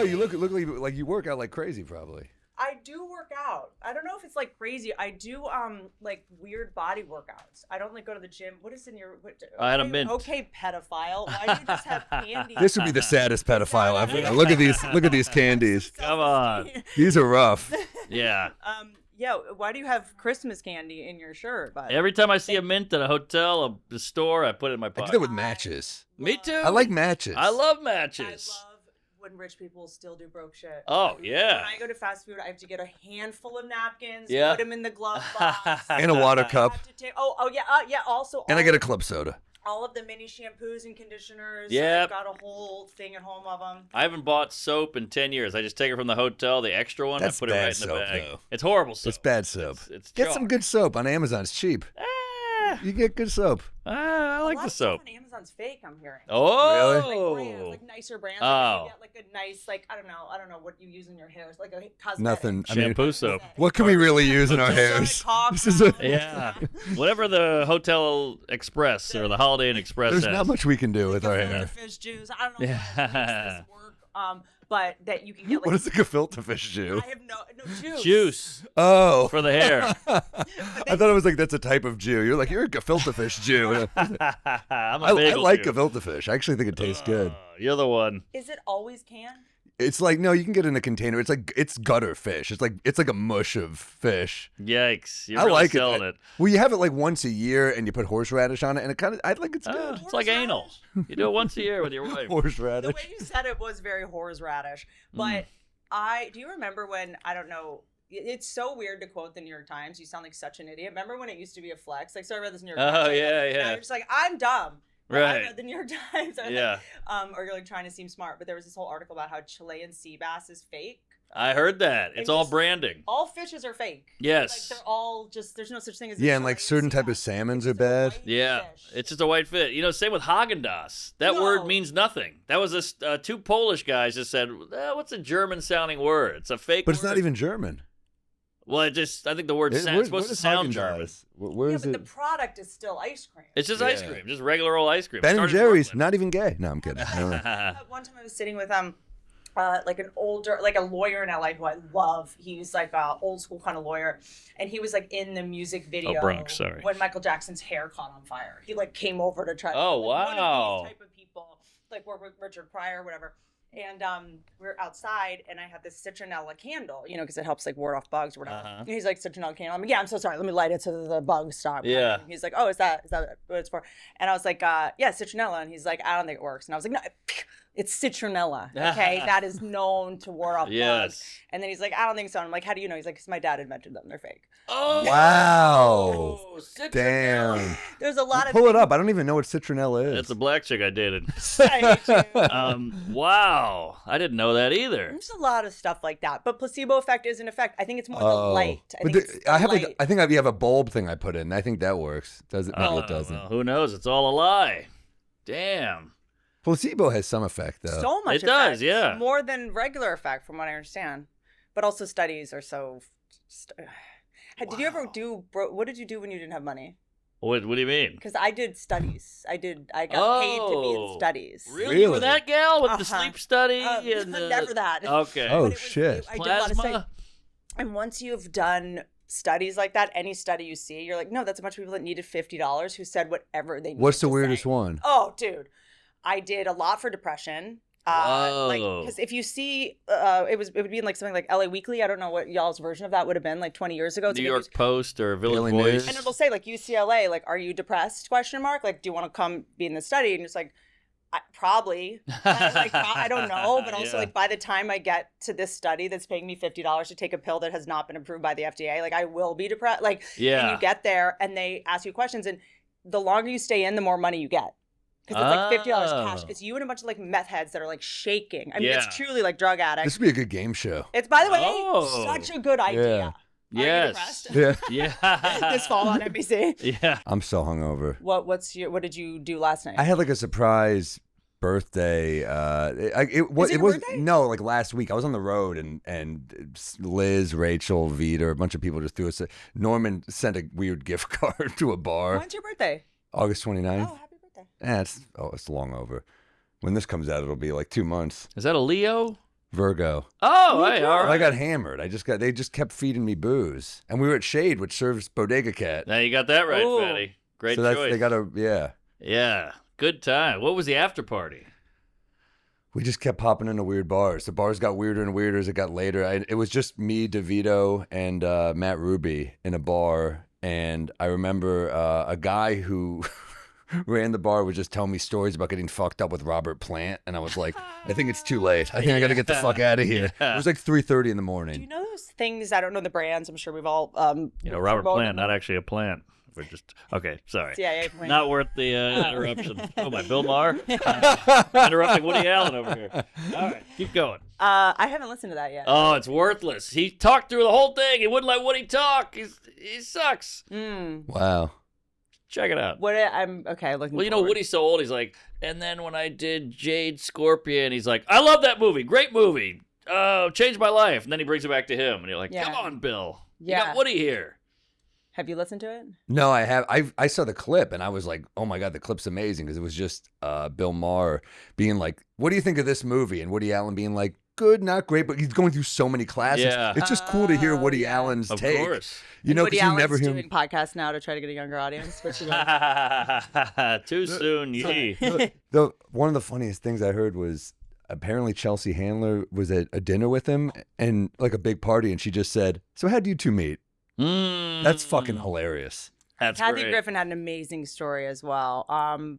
you look like you work out like crazy, probably. I do work out. I don't know if it's like crazy. I do like weird body workouts. I don't like go to the gym. What is in your? I had a mint. Okay, pedophile. Why do you just have candy? This would be the saddest pedophile ever. Look at these. Look at these candies. Come on. These are rough. Yeah. Yeah. Why do you have Christmas candy in your shirt? But Every time I see a mint at a hotel, a store, I put it in my I pocket. do that with matches. Me too. I like matches. I love I matches. love when rich people still do broke shit. Oh, yeah. When I go to fast food, I have to get a handful of napkins, Yeah. put them in the glove box. And a water I cup. have to take, yeah. Also, And I get a club soda. all of the mini shampoos and conditioners. Yep. I've got a whole thing at home of them. I haven't bought soap in 10 years. I just take it from the hotel, the extra one, That's I put it bad right in the soap, bag. though. It's horrible soap. It's bad soap. It's Get chalk. some good soap on Amazon. It's cheap. You get good soap. I like a lot the of stuff soap. on Amazon's fake, I'm hearing. Oh. Like brands, like nicer brands. Oh. Like you get like a nice, like I don't know what you use in your hair. It's like a cosmetic. Nothing. I mean, Shampoo soap. what can we really use in our hairs? This is a, Yeah. Whatever the Hotel Express or the Holiday Inn Express there's has. not much we can do with our hair. Fish juice. I don't know Yeah. how this work. But that you can get like. What is a gefilte fish Jew? I have no juice. Juice Oh. for the hair. I thought it was like that's a type of Jew. You're like, you're a gefilte fish Jew. I'm a I bagel like Jew. gefilte fish. I actually think it tastes good. You're the one. Is it always canned? It's like, no, you can get it in a container. It's gutter fish. It's like a mush of fish. Yikes. You're I really like selling it. it. Well, you have it like once a year, and you put horseradish on it, and it kind of, I think it's good. It's like anal. You do it once a year with your wife. The Horseradish. way you said it was very horseradish. But do you remember when, I don't know, it's so weird to quote the New York Times. You sound like such an idiot. Remember when it used to be a flex? Like, so I read this New York Times. Oh, article, yeah, and yeah. now you're just like, I'm dumb. But I Right. read the New York Times. Yeah. Or you're like trying to seem smart. But there was this whole article about how Chilean sea bass is fake. I heard that. It's all just- branding. All fishes are fake. Yes. Like they're all just, there's no such thing as a Yeah, and like Chilean certain sea type of bass. salmons It's are just a bad. white Yeah, fish. it's just a white fit. You know, same with Haagen-Dazs. That No. word means nothing. That was two Polish guys just said, what's a German-sounding word? It's a fake But word. it's not even German. Well, I think the word Where- sounds supposed where to does sound Haagen-Dazs? German. Where Yeah, is but it? the product is still ice cream. It's just ice Yeah. cream, just regular old ice cream. Ben and Started in Jerry's, Brooklyn. not even gay. No, I'm kidding. No. One time I was sitting with like an older, like a lawyer in LA who I love. He's like a old school kind of lawyer, and he was like in the music video. Bronx, sorry. When Michael Jackson's hair caught on fire, he like came over to try. Oh, like, wow. One of these type of people, like work with Richard Pryor or whatever. And we're outside, and I had this citronella candle, you know, because it helps like ward off bugs or whatever. Uh-huh. And he's like, citronella candle. I'm like, yeah, I'm so sorry. Let me light it so the bugs stop. Yeah. And he's like, oh, is that what it's for? And I was like, yeah, citronella. And he's like, I don't think it works. And I was like, no, it's citronella. Okay, that is known to ward off Yes. bugs. And then he's like, I don't think so. And I'm like, how do you know? He's like, because my dad invented them. They're fake. Oh, Wow. citronella. Damn. There's a lot of Pull it up. I don't even know what citronella is. That's a black chick I dated. I hate you. Wow. I didn't know that either. There's a lot of stuff like that, but placebo effect is an effect. I think it's more the light. But I have like, I think you have a bulb thing I put in. I think that works. Does it? No, it doesn't. Well, who knows? It's all a lie. Damn. Placebo has some effect though. So much It does, effect. yeah. More than regular effect, from what I understand. But also studies are so. Did you ever do? What did you do when you didn't have money? What do you mean? Because I did studies. I got paid to be in studies. Really? You were Really? that gal with the Uh-huh. sleep study? and the... Never that. Okay. Oh, But it was- shit. I did a lot of study. Plasma? And once you've done studies like that, any study you see, you're like, no, that's a bunch of people that needed $50 who said whatever they needed. What's the to weirdest say. one? Oh, dude, I did a lot for depression. Whoa. Because if you see, it would be in like something like LA Weekly. I don't know what y'all's version of that would have been like 20 years ago. It's New like, York Post or Village Daily Voice. News. and it'll say like UCLA, like, are you depressed? Question mark. Like, do you want to come be in the study? And it's like, probably. I don't know. But also Yeah. like by the time I get to this study that's paying me $50 to take a pill that has not been approved by the FDA, like I will be depressed. Like, Yeah. and you get there and they ask you questions, and the longer you stay in, the more money you get. Because it's like $50 cash. Oh. It's you and a bunch of like meth heads that are like shaking. I mean, Yeah. it's truly like drug addicts. This would be a good game show. It's, by the way, Oh. such a good idea. Yeah. Are you Yes. depressed? Yeah. Yeah. This fall on NBC. Yeah. I'm so hungover. What did you do last night? I had like a surprise birthday. It was your birthday? no, like last week. I was on the road and Liz, Rachel, Vita, a bunch of people just threw us. Norman sent a weird gift card to a bar. When's your birthday? August 29th. Oh, happy birthday. It's long over. When this comes out, it'll be like 2 months. Is that a Leo? Virgo. Oh, hey, all I right. got hammered. They just kept feeding me booze, and we were at Shade, which serves Bodega Cat. Now you got that right, Ooh. Fatty. Great So choice. they got a yeah. Yeah, good time. What was the after party? We just kept popping into weird bars. The bars got weirder and weirder as it got later. It was just me, DeVito, and Matt Ruby in a bar. And I remember a guy who ran the bar would just tell me stories about getting fucked up with Robert Plant. And I was like, I think it's too late. I think I got to get the fuck out of here. Yeah. It was like 3:30 in the Do morning. you know those things? I don't know the brands. I'm sure we've all. Robert promoted Plant, not actually a plant. We're just okay. Sorry, CIA plant. not worth the interruption. Oh my, Bill Maher interrupting Woody Allen over here. All right, keep going. I haven't listened to that yet. Oh, it's worthless. He talked through the whole thing. He wouldn't let Woody talk. He sucks. Wow. Check it out. I'm okay. Looking. Well, you know, forward. Woody's so old. He's like, and then when I did Jade Scorpion, he's like, I love that movie. Great movie. Changed my life. And then he brings it back to him, and you're like, Yeah. come on, Bill. Yeah. You got Woody here. Have you listened to it? No, I have. I saw the clip and I was like, oh my God, the clip's amazing because it was just Bill Maher being like, what do you think of this movie? And Woody Allen being like, good, not great, but he's going through so many classics. Yeah. It's just cool to hear Woody yeah. Allen's Of take. course. You know, Woody because you Allen's never hear doing him. podcasts now to try to get a younger audience. Which is Too soon, ye. One of the funniest things I heard was apparently Chelsea Handler was at a dinner with him and like a big party, and she just said, so how'd you two meet? That's fucking hilarious. That's Kathy great. Griffin had an amazing story as well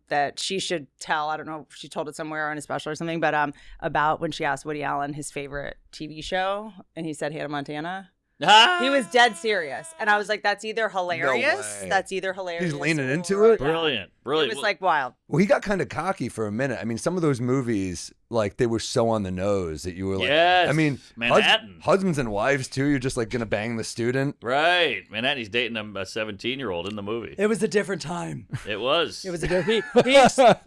that she should tell. I don't know if she told it somewhere on a special or something, but about when she asked Woody Allen his favorite TV show, and he said Hannah Montana. Ah! He was dead serious, and I was like, "That's either hilarious. way. That's either hilarious. He's leaning into or- it? Brilliant. It Brilliant. was like wild. Well, he got kind of cocky for a minute. I mean, some of those movies, like, they were so on the nose that you were like, Yes, I mean, Manhattan. husbands and wives, too. You're just like going to bang the student. Right. Manhattan, he's dating a 17-year-old in the movie. It was a different time. It was. It was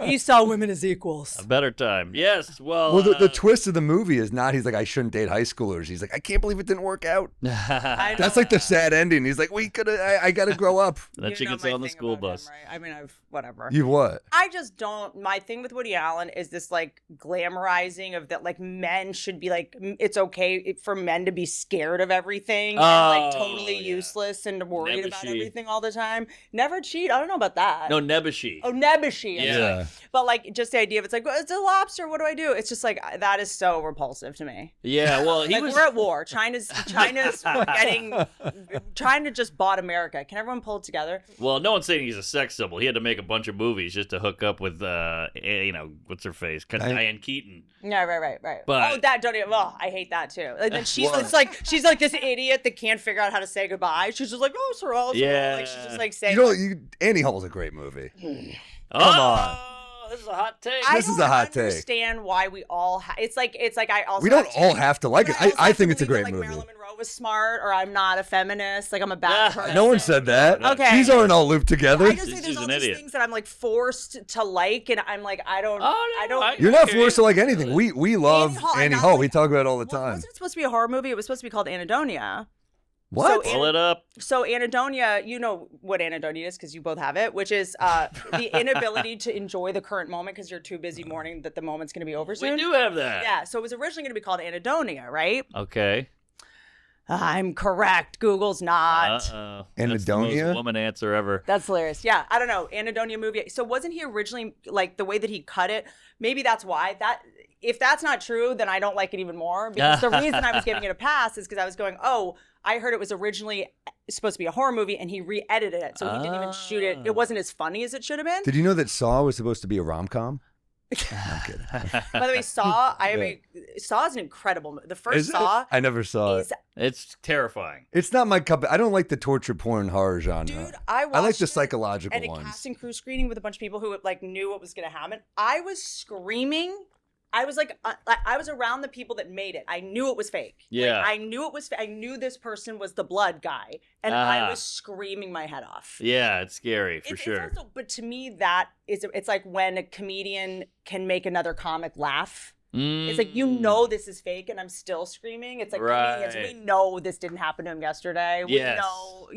he saw women as equals. a better time. Yes. Well, Well, the twist of the movie is not, he's like, I shouldn't date high schoolers. He's like, I can't believe it didn't work out. I That's like the sad ending. He's like, I got to grow up. then You she know gets my on the thing school about him, bus. right? I mean, whatever. You what? I just don't. My thing with Woody Allen is this like glamorizing of that, like men should be like, it's okay for men to be scared of everything and like Oh, totally yeah. useless and worried Never about cheat. everything all the time. Never cheat. I don't know about that. No, Nebuchadnezzar. Oh, Nebuchadnezzar. I'm Yeah. sorry. Yeah. But like, just the idea of it's like, well, it's a lobster. What do I do? It's just like that is so repulsive to me. Yeah, well, he Like was. we're at war. China's trying to just bought America. Can everyone pull it together? Well, no one's saying he's a sex symbol. He had to make a bunch of movies just to hook up with, what's her face? Diane Keaton. Yeah, right. But- oh, that don't even. Oh, I hate that too. Like then she's she's like this idiot that can't figure out how to say goodbye. She's just like, oh, Sorrel. Yeah. Like she's just like saying. Annie Hall's a great movie. Come on. This is a hot take. I This is don't a hot take. understand why we all. It's like I also. We don't have to- all have to like it. but also I have to think it's a believe great that, like, movie. Marilyn Monroe was smart, or I'm not a feminist. Like I'm a bad person. No one said that. Okay. These aren't all looped together. I just think She's there's all an these idiot. things that I'm like forced to like, and I'm like, I don't. Oh, no, I don't. I- You're not Okay. forced to like anything. We love I'm Annie not Hall. like- We talk about it all the Well, time. wasn't it supposed to be a horror movie? It was supposed to be called Anhedonia. What? Pull it up. So Anhedonia, you know what Anhedonia is because you both have it, which is the inability to enjoy the current moment because you're too busy mourning that the moment's going to be over soon. We do have that. Yeah, so it was originally going to be called Anhedonia, right? Okay. I'm correct. Google's not. Uh-oh. That's the most Anhedonia? woman answer ever. That's hilarious. Yeah, I don't know. Anhedonia movie. So wasn't he originally like the way that he cut it? Maybe that's why. If that's not true, then I don't like it even more. Because the reason I was giving it a pass is because I was going, oh, I heard it was originally supposed to be a horror movie and he re-edited it. So he didn't even shoot it. It wasn't as funny as it should have been. Did you know that Saw was supposed to be a rom-com? I'm kidding. By the way, Saw, Saw is an incredible movie. The first Is it? Saw I never saw is, it. It's terrifying. It's not my cup. I don't like the torture porn horror genre. dude, I watched I like the it psychological at a ones. cast and crew screening with a bunch of people who like knew what was going to happen. I was screaming. I was like, I was around the people that made it. I knew it was fake. Yeah. Like, I knew it was. I knew this person was the blood guy, and I was screaming my head off. Yeah, it's scary for It's sure. also, but to me, that is. It's like when a comedian can make another comic laugh. It's like, you know this is fake and I'm still screaming. It's like comedians, we know this didn't happen to him yesterday. We know,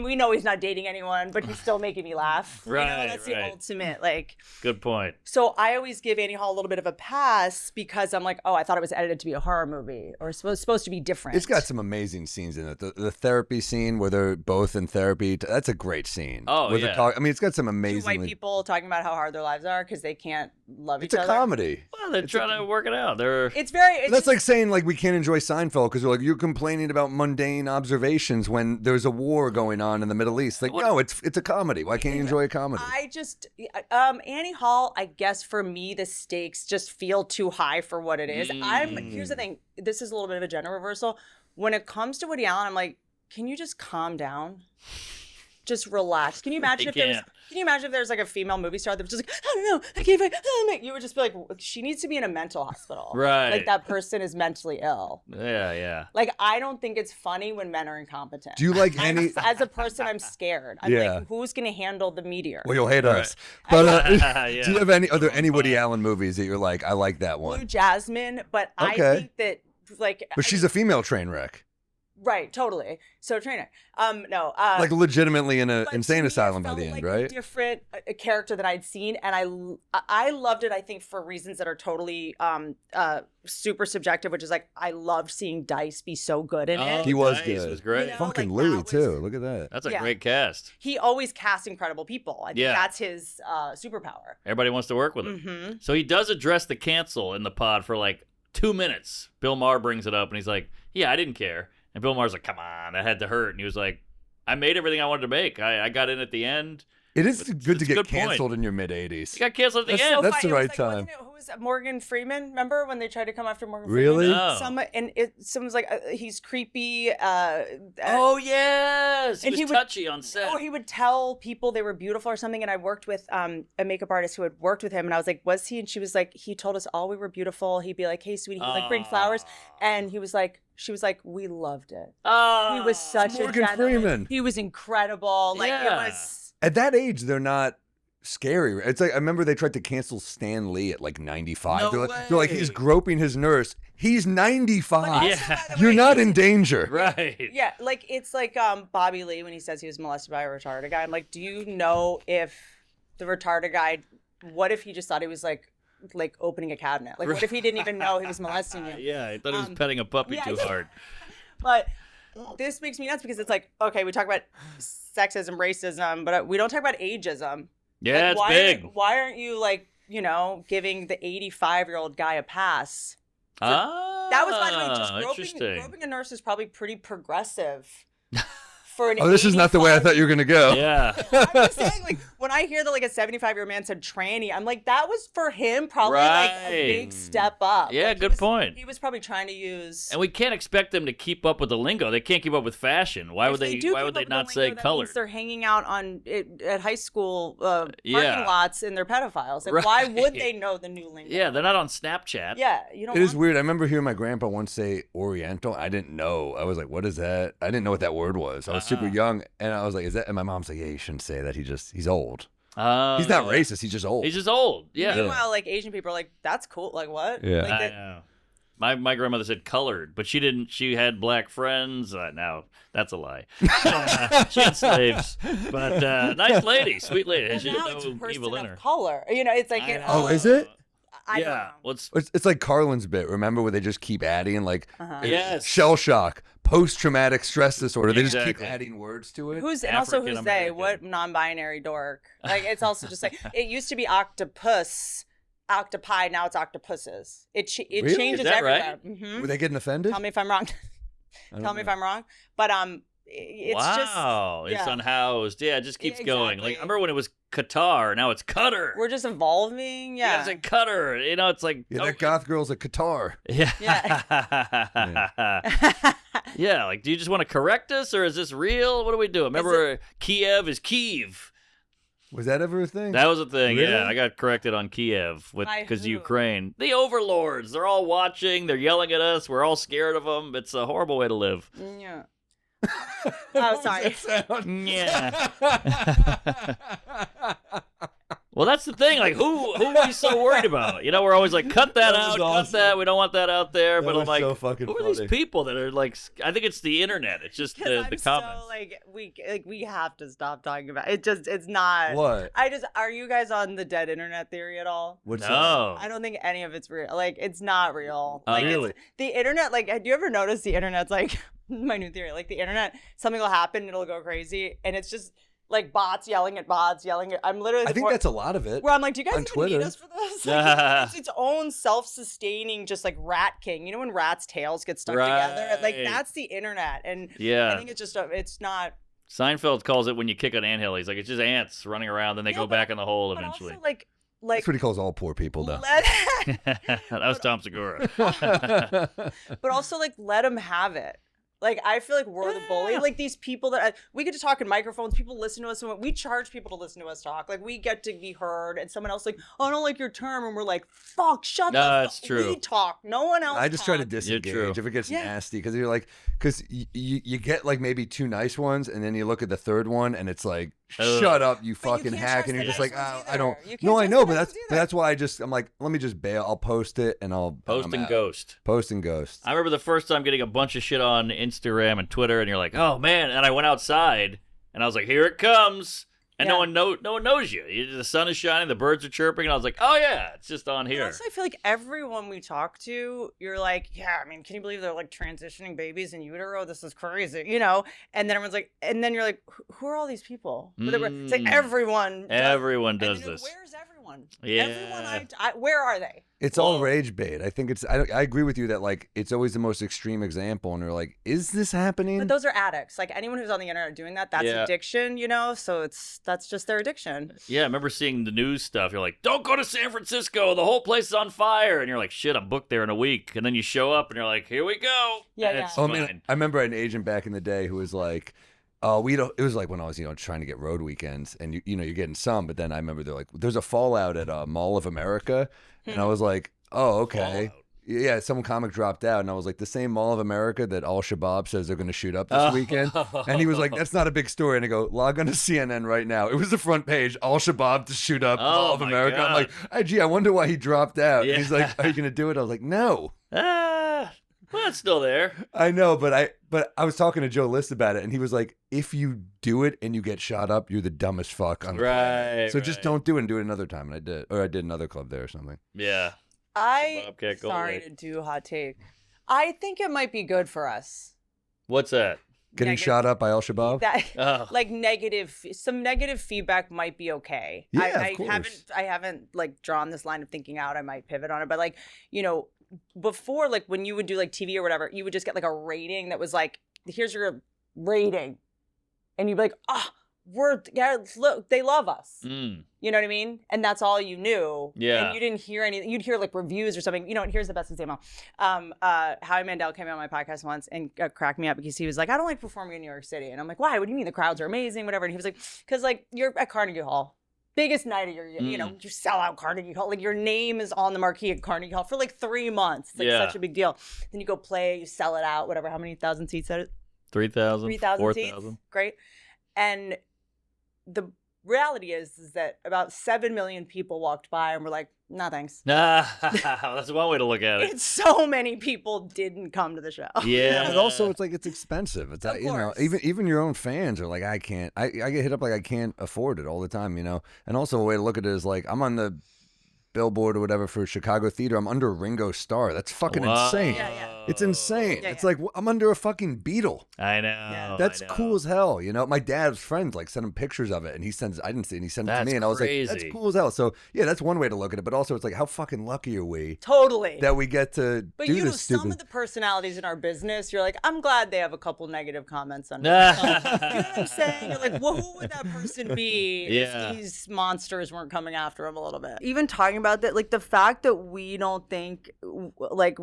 we know he's not dating anyone, but he's still making me laugh. Right, That's the ultimate, like. Good point. So I always give Annie Hall a little bit of a pass because I'm like, oh, I thought it was edited to be a horror movie or supposed to be different. It's got some amazing scenes in it. The therapy scene where they're both in therapy, that's a great scene. Oh, yeah. I mean, it's got some amazing. Two white people talking about how hard their lives are because they can't love each other. It's a comedy. Well, they're trying to work it out. It's very. That's like saying like we can't enjoy Seinfeld because you're complaining about mundane observations when there's a war going on in the Middle East. Like, no, it's a comedy. Why can't you enjoy a comedy? I just Annie Hall. I guess for me, the stakes just feel too high for what it is. Here's the thing. This is a little bit of a gender reversal. When it comes to Woody Allen, I'm like, can you just calm down? Just relax. Can you imagine if there's like a female movie star that was just like, I don't know, I can't find. You would just be like, she needs to be in a mental hospital. Right. Like that person is mentally ill. Yeah. Like I don't think it's funny when men are incompetent. Do you like any? As a person, I'm scared. I'm like, who's gonna handle the meteor? Well, you'll hate us. But do you have any Woody Allen movies that you're like, I like that one? Blue Jasmine, but I think that like. But she's a female train wreck. Right, totally. So trainer, no, like legitimately in an insane asylum by the end, like right? A different character that I'd seen, and I loved it. I think for reasons that are totally super subjective, which is like I loved seeing Dice be so good in it. He was Dice good. Was great. Fucking Louis too. Look at that. That's a great cast. He always casts incredible people. I think that's his superpower. Everybody wants to work with him. So he does address the cancel in the pod for like 2 minutes. Bill Maher brings it up, and he's like, "Yeah, I didn't care." And Bill Maher's like, come on, that had to hurt. And he was like, I made everything I wanted to make. I got in at the end. It is good to get good canceled in your mid-80s. He got canceled at the end. That's the right time. Wasn't it, who was that? Morgan Freeman? Remember when they tried to come after Morgan really? Freeman? Really? Someone's like, he's creepy. Oh, yes. He was touchy on set. Or he would tell people they were beautiful or something. And I worked with a makeup artist who had worked with him. And I was like, was he? And she was like, he told us all we were beautiful. He'd be like, hey, sweetie. He'd like bring flowers. And he was like, she was like, we loved it. He was such Morgan a gentleman. Freeman. He was incredible. Like it was. At that age, they're not scary. It's like I remember they tried to cancel Stan Lee at like 95. No they're like he's groping his nurse. He's 95. Yeah. You're not in danger. Right. Yeah, like it's like Bobby Lee when he says he was molested by a retarded guy. I'm like, do you know if the retarded guy? What if he just thought he was like opening a cabinet? Like, what if he didn't even know he was molesting you? Yeah, I thought he was petting a puppy too hard. But this makes me nuts because it's like, okay, we talk about sexism, racism, but we don't talk about ageism. Yeah, like, it's big. Why aren't you giving the 85-year-old guy a pass? That was, by the way, just groping a nurse is probably pretty progressive. For an this is not the way I thought you were going to go. Yeah. I'm just saying, like, when I hear that, like, a 75-year-old man said tranny, I'm like, that was for him probably, like, a big step up. Yeah, like, good point. He was probably trying to use... And we can't expect them to keep up with the lingo. They can't keep up with fashion. Why would they not say colored? They're hanging out at high school parking lots and they're pedophiles. Like, why would they know the new lingo? Yeah, they're not on Snapchat. Yeah, you don't It is weird. I remember hearing my grandpa once say Oriental. I didn't know. I was like, what is that? I didn't know what that word was. I was super young, and I was like, is that? And my mom's like, yeah, you shouldn't say that. He's old. He's not racist. He's just old. He's just old. Yeah. Meanwhile, like, Asian people are like, that's cool. Like, what? Yeah. Like, I know. My grandmother said colored, but she didn't. She had black friends. No, that's a lie. She had slaves, but nice lady, sweet lady. And she now didn't it's know person evil in of her. color. It's like, Oh, is it? I don't Yeah. know. Well, It's like Carlin's bit. Remember where they just keep adding like Yes. shell shock, post-traumatic stress disorder. They just keep Exactly. adding words to it. Who's they? African-American. What non-binary dork? Like, it's also just like, it used to be octopus, octopi. Now it's octopuses. It Really? changes Is that everywhere. right? Mm-hmm. Were they getting offended? Tell me if I'm wrong. Tell me if I'm wrong. But it's wow, just it's unhoused. Yeah, it just keeps going. Like, I Exactly. remember when it was Qatar. Now it's Cutter. we're just evolving. Yeah. It's a Cutter. It's like Yeah, that goth girl's a Qatar. Yeah. Yeah. Yeah, like, do you just want to correct us, or is this real? What do we do? Remember, Kiev is Kyiv. Was that ever a thing? That was a thing, Really? yeah. I got corrected on Kiev By because who? Ukraine. The overlords, they're all watching. They're yelling at us. We're all scared of them. It's a horrible way to live. Yeah. Oh, sorry. Yeah. Well, that's the thing. Like, who are you so worried about? You know, we're always like, cut that out, cut that. We don't want that out there. But I'm like, so fucking who are these people that are like? I think it's the internet. It's just the comments. So, like we have to stop talking about it. It's not. What? Are you guys on the dead internet theory at all? What's No. I don't think any of it's real. Like, it's not real. Really? The internet. Like, do you ever notice the internet's like my new theory? Like, the internet, something will happen, it'll go crazy, and it's just. Like bots yelling at bots, I'm literally. I think that's a lot of it. Where I'm like, do you guys on even Twitter. need us for this? Like, it's its own self-sustaining, just like rat king. You know when rats' tails get stuck together? Like that's the internet, and I think it's just it's not. Seinfeld calls it when you kick an anthill. He's like, it's just ants running around, then they go back in the hole eventually. Also, like that's what he calls all poor people, though. That was Tom Segura. But also, like, let them have it. Like, I feel like we're the bully. Like, these people that we get to talk in microphones. People listen to us. We charge people to listen to us talk. Like, we get to be heard. And someone else like, oh, I don't like your term. And we're like, fuck, shut the fuck. That's true. We talk. No one else I just try to talks. disengage if it gets nasty. Because you're like, because you get like maybe two nice ones. And then you look at the third one. And it's like, shut up, you fucking hack. And you're just like, oh, I don't. No, I know. But that's why I'm like, let me just bail. I'll post it. And I'll post and ghost. Post and ghost. I remember the first time getting a bunch of shit on Instagram and Twitter, and you're like, "Oh man!" And I went outside, and I was like, "Here it comes!" And no one knows you. The sun is shining, the birds are chirping, and I was like, "Oh yeah, it's just on here." Also, I feel like everyone we talk to, you're like, "Yeah, I mean, can you believe they're like transitioning babies in utero? This is crazy," you know? And then everyone's like, and then you're like, "Who are all these people?" It's like everyone. Everyone does this. Where's everyone? Yeah. Everyone. Where are they? It's all rage bait. I think I agree with you that like it's always the most extreme example, and they're like, "Is this happening?" But those are addicts. Like anyone who's on the internet doing that, that's addiction, you know. So that's just their addiction. Yeah, I remember seeing the news stuff. You're like, "Don't go to San Francisco. The whole place is on fire." And you're like, "Shit, I'm booked there in a week." And then you show up, and you're like, "Here we go." Yeah. I mean, I remember an agent back in the day who was like. It was like when I was, trying to get road weekends, and you're getting some, but then I remember they're like, there's a fallout at Mall of America, and I was like, oh, okay. Fallout. Yeah, some comic dropped out, and I was like, the same Mall of America that Al-Shabaab says they're going to shoot up this weekend? And he was like, that's not a big story. And I go, log on to CNN right now. It was the front page, Al-Shabaab to shoot up Mall of America. God. I'm like, hey, gee, I wonder why he dropped out. Yeah. And he's like, are you going to do it? I was like, no. Well, it's still there. I know, but I was talking to Joe List about it, and he was like, if you do it and you get shot up, you're the dumbest fuck on the planet. So just don't do it and do it another time. And I did. Or I did another club there or something. Yeah. Sorry to do hot take. I think it might be good for us. What's that? Getting shot up by Al-Shabaab? Like some negative feedback might be okay. Yeah, of course. I haven't like drawn this line of thinking out. I might pivot on it, but like, before, like when you would do like TV or whatever, you would just get like a rating that was like, here's your rating. And you'd be like, look, they love us. You know what I mean? And that's all you knew. Yeah. And you didn't hear anything. You'd hear like reviews or something. And here's the best example. Howie Mandel came on my podcast once and cracked me up because he was like, I don't like performing in New York City. And I'm like, why? What do you mean? The crowds are amazing, whatever. And he was like, because like you're at Carnegie Hall. Biggest night of your, you sell out Carnegie Hall. Like your name is on the marquee at Carnegie Hall for like 3 months. It's like such a big deal. Then you go play, you sell it out, whatever. How many thousand seats at it? 3,000. 3,000 seats. Great. And the reality is that about 7 million people walked by and were like, no, thanks. That's one way to look at it. It's so many people didn't come to the show. Yeah. But also it's like it's expensive. It's even your own fans are like, I can't. I get hit up like I can't afford it all the time, And also a way to look at it is like I'm on the billboard or whatever for Chicago theater. I'm under Ringo Starr. That's fucking insane. It's insane. It's like I'm under a fucking Beatle. I know. That's cool as hell. My dad's friends like send him pictures of it, and I didn't see it, and he sent it to me, and I was like, that's cool as hell. So yeah, that's one way to look at it. But also, it's like, how fucking lucky are we? Totally. That we get to do this stupid. Some of the personalities in our business, you're like, I'm glad they have a couple negative comments on it. You know what I'm saying? You're like, well, who would that person be if these monsters weren't coming after him a little bit? Even talking about that, like the fact that we don't think like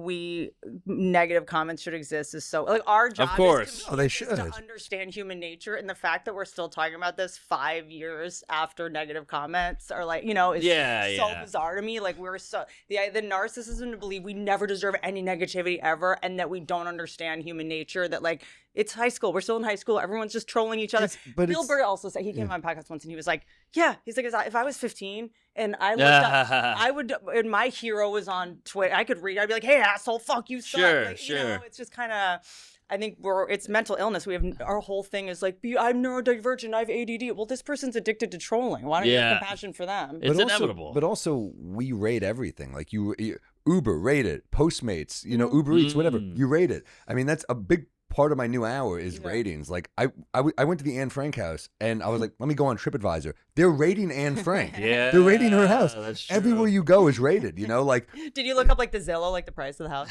negative comments should exist is so like our job. Of course, they should to understand human nature, and the fact that we're still talking about this 5 years after negative comments are like, is so bizarre to me. Like we're so the narcissism to believe we never deserve any negativity ever, and that we don't understand human nature. That like It's high school. We're still in high school. Everyone's just trolling each other. Bill Burr also said, he came on my podcast once and he was like, yeah, he's like, if I was 15 and I looked up, I would, and my hero was on Twitter, I could read, I'd be like, hey, asshole, fuck you, suck. Like, you know, it's just kind of, I think it's mental illness. We have, our whole thing is like, I'm neurodivergent, I have ADD. Well, this person's addicted to trolling. Why don't you have compassion for them? It's inevitable. But also, we rate everything. Like Uber, rate it. Postmates, Uber Eats, whatever. You rate it. I mean, that's a big part of my new hour is ratings. Like I went to the Anne Frank house and I was like, let me go on TripAdvisor. They're rating Anne Frank. They're rating her house. That's true. Everywhere you go is rated, like. Did you look up like the Zillow, like the price of the house?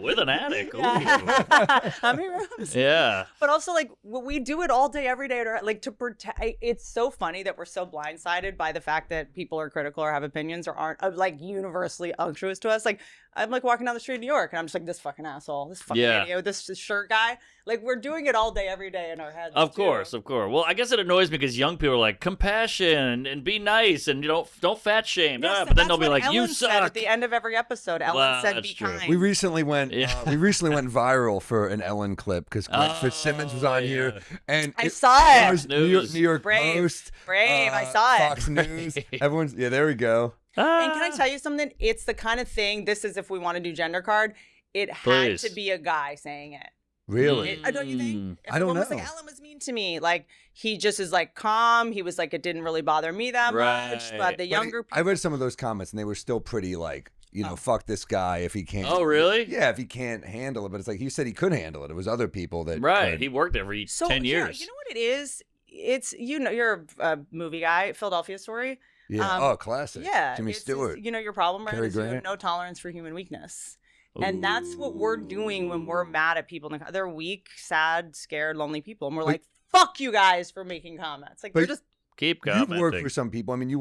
With an attic. How many rooms? Yeah. But also like we do it all day, every day, like to protect. It's so funny that we're so blindsided by the fact that people are critical or have opinions or aren't like universally unctuous to us. Like I'm like walking down the street in New York and I'm just like, this fucking asshole, this fucking idiot, this shirt guy. Like we're doing it all day, every day in our heads. Of course. Well, I guess it annoys me because young people are like compassion and be nice and don't fat shame. Yes, but then they'll be like, Ellen you said suck. at the end of every episode, Ellen said, "Be kind." We recently went viral for an Ellen clip because Greg Fitzsimmons was on here, and I saw it. New York Post, I saw it. Fox News. Everyone's there we go. And can I tell you something? It's the kind of thing. This is if we want to do gender card. It had to be a guy saying it. Really? Don't you think? I don't know. Was like, Ellen was mean to me. Like he just is like calm. He was like, it didn't really bother me that much. But the younger people, I read some of those comments and they were still pretty like, fuck this guy if he can't. Oh, really? Yeah, if he can't handle it. But it's like he said he could handle it. It was other people that could. He worked every 10 years. You know what it is? It's you're a movie guy. Philadelphia Story. Yeah. Classic. Yeah. Jimmy Stewart. Your problem, right? Cary Is you Grant. have no tolerance for human weakness. And that's what we're doing when we're mad at people. They're weak, sad, scared, lonely people. And we're like, fuck you guys for making comments. Like, they're just... Keep commenting. You've worked for some people. I mean,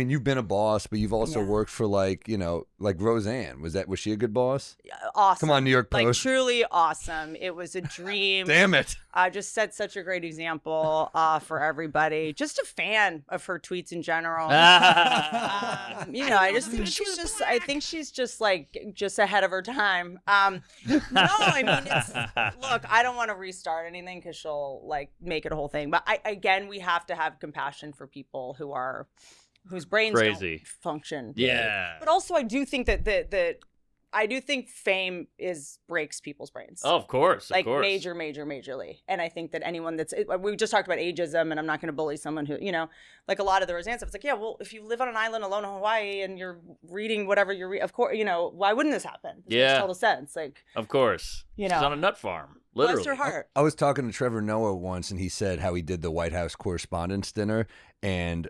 you've been a boss, but you've also worked for like Roseanne. Was she a good boss? Awesome. Come on, New York Post. Like, truly awesome. It was a dream. Damn it. I just set such a great example for everybody. Just a fan of her tweets in general. I think she's just ahead of her time. No, I mean, look, I don't want to restart anything because she'll like make it a whole thing. But we have to have compassion for people whose brains don't function. Yeah. But also, I do think that fame breaks people's brains. Oh, of course. Majorly. And I think that anyone we just talked about ageism, and I'm not going to bully someone who, like a lot of the Roseanne stuff. It's like, yeah, well, if you live on an island alone in Hawaii and you're reading whatever you're reading, of course, why wouldn't this happen? It makes total sense. Like, of course. She's on a nut farm. Literally. Bless her heart. I was talking to Trevor Noah once, and he said how he did the White House Correspondents' Dinner, and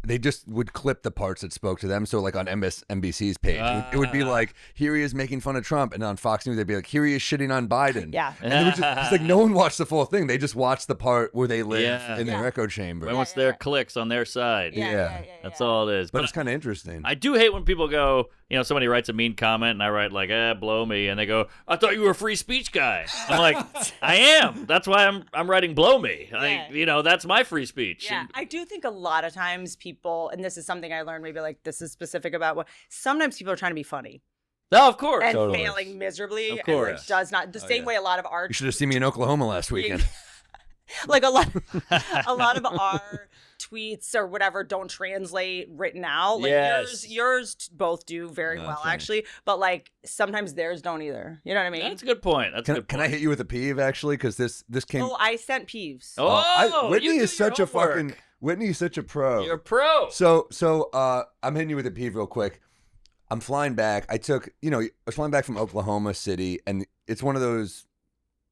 they just would clip the parts that spoke to them. So like on NBC's page, it would be like, here he is making fun of Trump. And on Fox News, they'd be like, here he is shitting on Biden. Yeah. And it's like no one watched the full thing. They just watched the part where they live in their echo chamber. And once their clicks on their side. Yeah. That's all it is. But it's kind of interesting. I do hate when people go, somebody writes a mean comment and I write like, blow me. And they go, I thought you were a free speech guy. I'm like, I am. That's why I'm writing blow me. That's my free speech. Yeah. I do think a lot of times people, and this is something I learned, maybe like this is specific about sometimes people are trying to be funny. Oh, of course. And failing miserably. Of course. And it does not. The same way a lot of art. You should have seen me in Oklahoma last weekend. Like a lot of our tweets or whatever don't translate written out. Like yours both do very well, thanks. Actually. But like sometimes theirs don't either. You know what I mean? That's a good point. Can I hit you with a peeve actually? Because this came. Oh, I sent peeves. Whitney is such a fucking. Whitney's such a pro. You're a pro. So I'm hitting you with a peeve real quick. I'm flying back. I was flying back from Oklahoma City, and it's one of those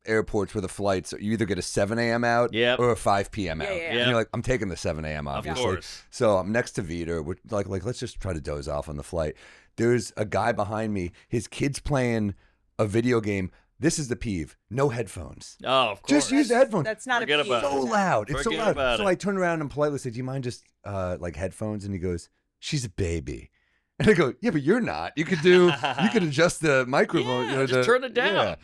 airports where the flights, you either get a 7 a.m. out or a 5 p.m. out. Yeah. And you're like, I'm taking the 7 a.m. obviously. Of course. So I'm next to Vita. We're like, let's just try to doze off on the flight. There's a guy behind me. His kid's playing a video game. This is the peeve. No headphones. Oh, of course. Just use the headphones. That's not Forget a peeve. about so loud. It's so Forget loud. So it. I turn around and politely say, do you mind just like headphones? And he goes, she's a baby. And I go, yeah, but you're not. You could adjust the microphone. Yeah, just turn it down. Yeah.